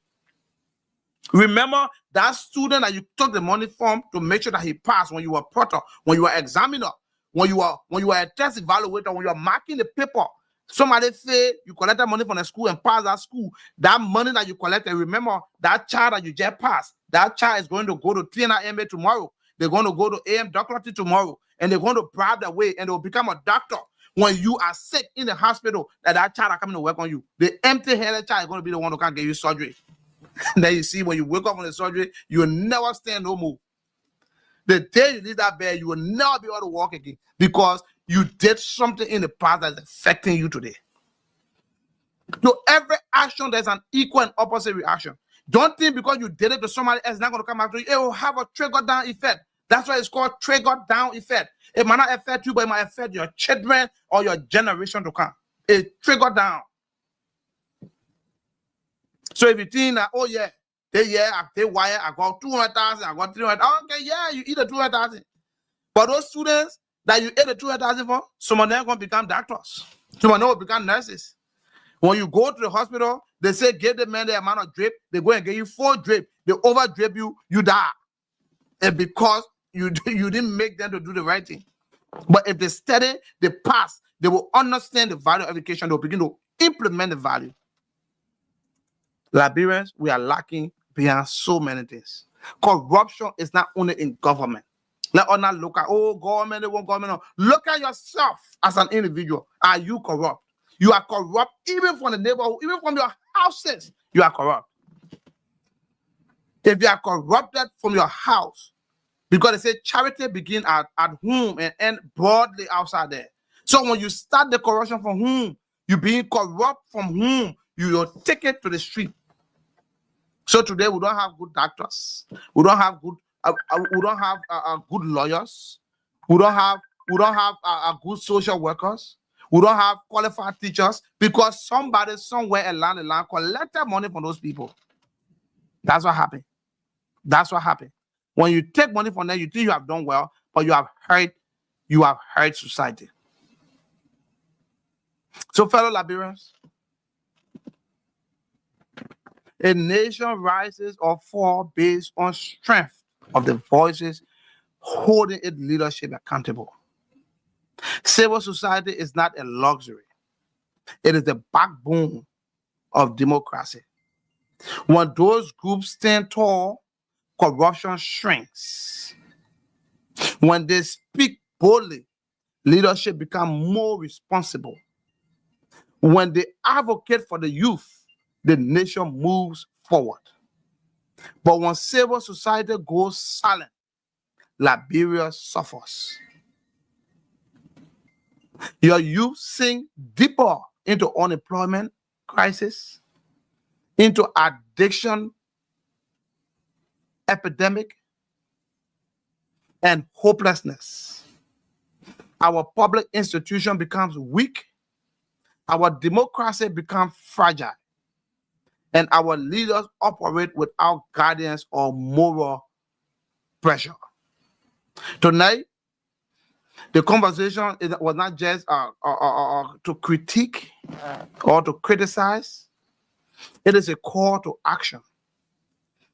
Remember that student that you took the money from to make sure that he passed when you were proctor, when you were examiner, when you were a test evaluator, when you are marking the paper. Somebody say you collected money from the school and passed that school. That money that you collected, remember that child that you just passed, that child is going to go to TNIMA tomorrow. They're going to go to AM doctorate tomorrow, and they're going to bribe their way, and they'll become a doctor. When you are sick in the hospital, that child are coming to work on you. The empty-headed child is going to be the one who can't get you surgery. Then you see when you wake up from the surgery, you will never stand no more. The day you leave that bed, you will never be able to walk again because you did something in the past that's affecting you today. To every action, there's an equal and opposite reaction. Don't think because you did it to somebody else, it's not going to come after you. It will have a trigger-down effect. That's why it's called trigger-down effect. It might not affect you, but it might affect your children or your generation to come. It trigger down. So if you think that, oh yeah, they wire, I got 200,000, I got 300,000. Okay, yeah, you eat the 200,000. But those students that you ate the 200,000 for, some of them are going to become doctors. Some of them will become nurses. When you go to the hospital, they say give the man the amount of drip. They go and give you 4 drip. They over drip you, you die. And because you didn't make them to do the right thing. But if they study, they pass, they will understand the value of education. They'll begin to implement the value. Liberians, we are lacking behind so many things. Corruption is not only in government. Let us not look at, oh, government, they want government. No. Look at yourself as an individual. Are you corrupt? You are corrupt even from the neighborhood, even from your houses. You are corrupt. If you are corrupted from your house, because they say charity begins at home and end broadly outside there. So when you start the corruption from home, you being corrupt from home, you will take it to the street. So today we don't have good doctors. We don't have good. Good lawyers. We don't have good social workers. We don't have qualified teachers because somebody somewhere along the line collected money from those people. That's what happened. That's what happened. When you take money from them, you think you have done well, but you have hurt society. So, fellow Liberians, a nation rises or falls based on strength of the voices holding its leadership accountable. Civil society is not a luxury. It is the backbone of democracy. When those groups stand tall, corruption shrinks. When they speak boldly, leadership becomes more responsible. When they advocate for the youth, the nation moves forward. But when civil society goes silent, Liberia suffers. Your youth sink deeper into unemployment crisis, into addiction epidemic, and hopelessness. Our public institution becomes weak, our democracy becomes fragile, and our leaders operate without guidance or moral pressure. Tonight, the conversation was not just to critique or to criticize. It is a call to action.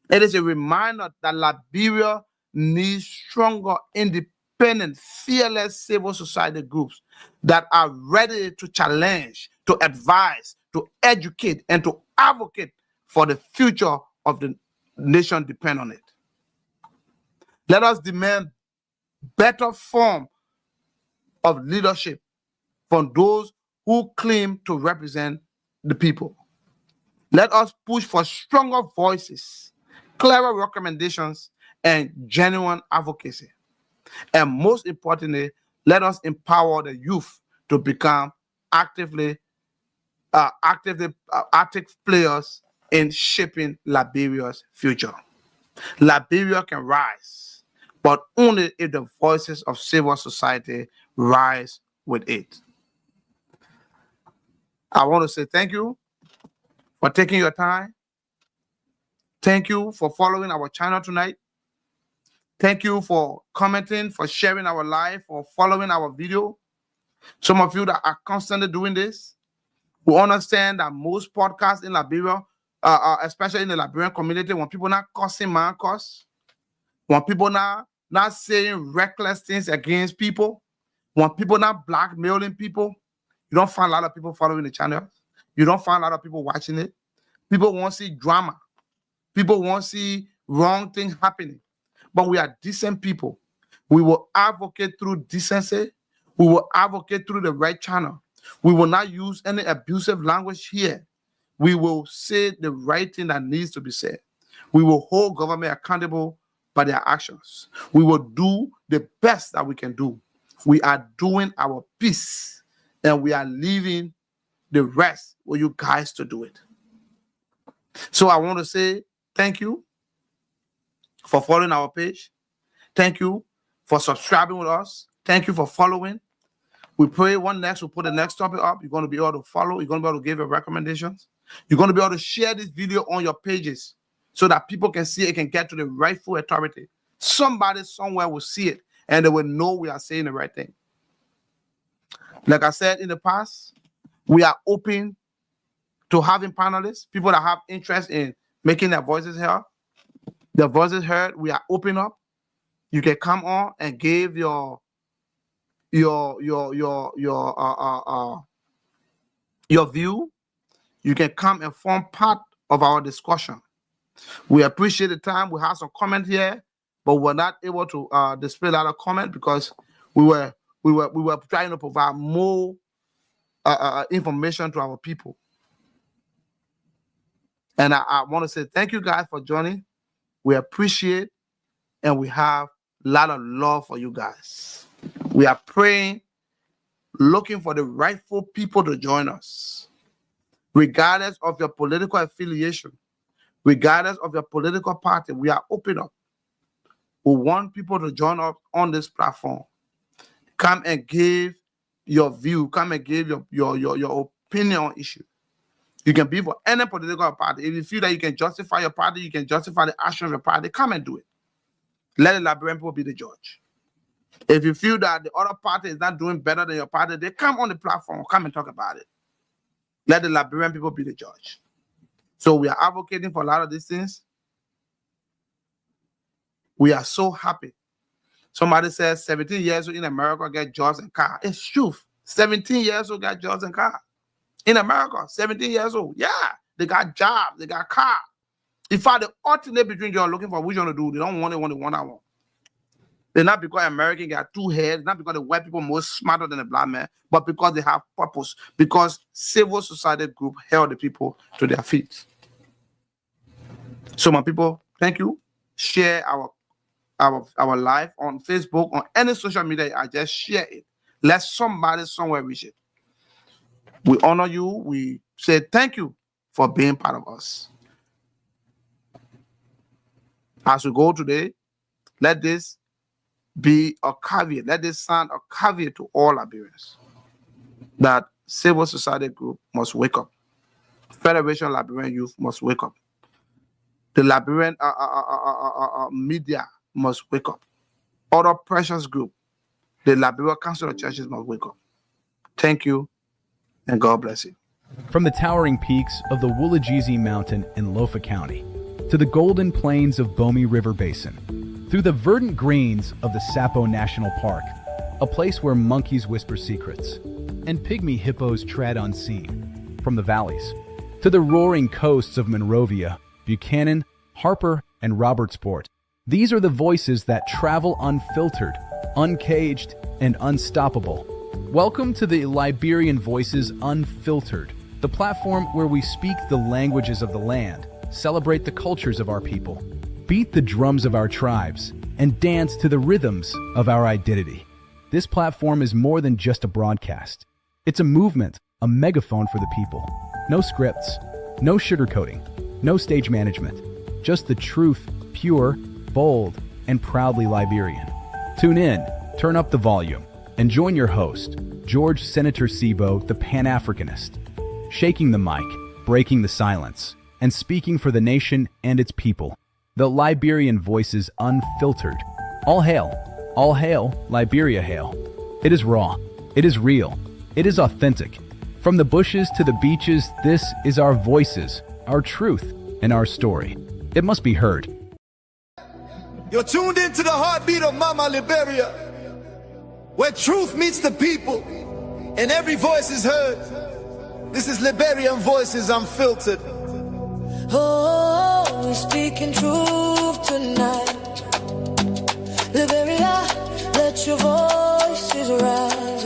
It is a reminder that Liberia needs stronger, independent, fearless civil society groups that are ready to challenge, to advise, to educate, and to advocate for the future of the nation depend on it. Let us demand better form of leadership from those who claim to represent the people. Let us push for stronger voices, clearer recommendations, and genuine advocacy. And most importantly, let us empower the youth to become active players in shaping Liberia's future. Liberia can rise, but only if the voices of civil society rise with it. I want to say thank you for taking your time. Thank you for following our channel tonight. Thank you for commenting, for sharing our live, for following our video. Some of you that are constantly doing this, we understand that most podcasts in Liberia, especially in the Liberian community, when people not cussing man cuss, when people not saying reckless things against people, when people not blackmailing people, you don't find a lot of people following the channel. You don't find a lot of people watching it. People want to see drama. People want to see wrong things happening. But we are decent people. We will advocate through decency. We will advocate through the right channel. We will not use any abusive language here. We will say the right thing that needs to be said. We will hold government accountable by their actions. We will do the best that we can do. We are doing our piece, and we are leaving the rest for you guys to do it. So I want to say thank you for following our page. Thank you for subscribing with us. Thank you for following. We pray we'll put the next topic up. You're going to be able to follow. You're going to be able to give your recommendations. You're going to be able to share this video on your pages so that people can see it, can get to the rightful authority. Somebody somewhere will see it and they will know we are saying the right thing. Like I said in the past, we are open to having panelists, people that have interest in making their voices heard. Their voices heard, we are open up. You can come on and give your your view, you can come and form part of our discussion. We appreciate the time. We have some comment here, but we're not able to display a lot of comment because we were trying to provide more information to our people. And I want to say thank you guys for joining. We appreciate and we have a lot of love for you guys. We are praying, looking for the rightful people to join us, regardless of your political affiliation, regardless of your political party. We are open up. We want people to join us on this platform. Come and give your view. Come and give your opinion on issue. You can be for any political party. If you feel that you can justify your party, you can justify the action of your party, come and do it. Let the Liberian people be the judge. If you feel that the other party is not doing better than your party, they come on the platform, come and talk about it. Let the Liberian people be the judge. So we are advocating for a lot of these things. We are so happy. Somebody says 17 years old in America get jobs and car. It's true. 17 years old got jobs and car. In America, 17 years old. Yeah, they got jobs, they got car. In fact, the alternate between you are looking for which you want to do, they don't want it, one I want. They're not because American got two heads, not because the white people are more smarter than the black man, but because they have purpose, because civil society group held the people to their feet. So my people, thank you. Share our live on Facebook, on any social media. I just share it. Let somebody somewhere reach it. We honor you. We say thank you for being part of us. As we go today, let this be a caveat. Let this sound a caveat to all Liberians that civil society group must wake up. Federation Liberian Youth must wake up. The Liberian media must wake up. Other precious group, the Liberian Council of Churches must wake up. Thank you, and God bless you. From the towering peaks of the Woolajezi Mountain in Lofa County to the golden plains of Bomi River Basin, through the verdant greens of the Sapo National Park, a place where monkeys whisper secrets and pygmy hippos tread unseen, from the valleys to the roaring coasts of Monrovia, Buchanan, Harper, and Robertsport. These are the voices that travel unfiltered, uncaged, and unstoppable. Welcome to the Liberian Voices Unfiltered, the platform where we speak the languages of the land, celebrate the cultures of our people, beat the drums of our tribes, and dance to the rhythms of our identity. This platform is more than just a broadcast. It's a movement, a megaphone for the people. No scripts, no sugarcoating, no stage management, just the truth, pure, bold, and proudly Liberian. Tune in, turn up the volume, and join your host, George Senator Sibo, the Pan-Africanist, shaking the mic, breaking the silence, and speaking for the nation and its people. The Liberian Voices Unfiltered. All hail, Liberia hail. It is raw, it is real, it is authentic. From the bushes to the beaches, this is our voices, our truth, and our story. It must be heard. You're tuned into the heartbeat of Mama Liberia, where truth meets the people and every voice is heard. This is Liberian Voices Unfiltered. Oh, we're speaking truth tonight. Liberia, let your voices rise.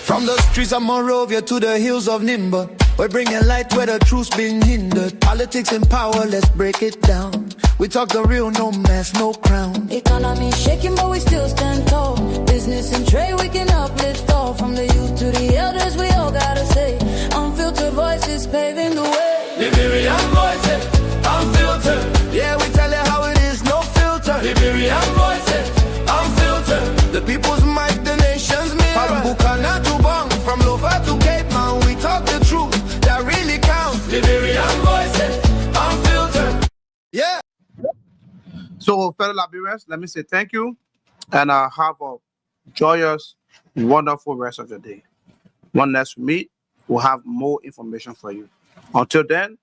From the streets of Monrovia to the hills of Nimba, we're bringing light where the truth's been hindered. Politics and power, let's break it down. We talk the real, no mask, no crown. Economy shaking, but we still stand tall. Business and trade, we can uplift all. From the youth to the elders, we all gotta say. Unfiltered voices paving the way. Liberian Voices Unfiltered. Yeah, we tell you how it is, no filter. Liberian Voices Unfiltered. The people's mic, the nation's mirror. From Buchanan to Bong, from Lofa to Cape Town, we talk the truth that really counts. Liberian Voices Unfiltered. Yeah. So, fellow Liberians, let me say thank you, and have a joyous, wonderful rest of your day. When next we meet, we'll have more information for you. Until then,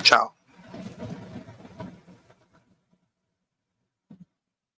ciao.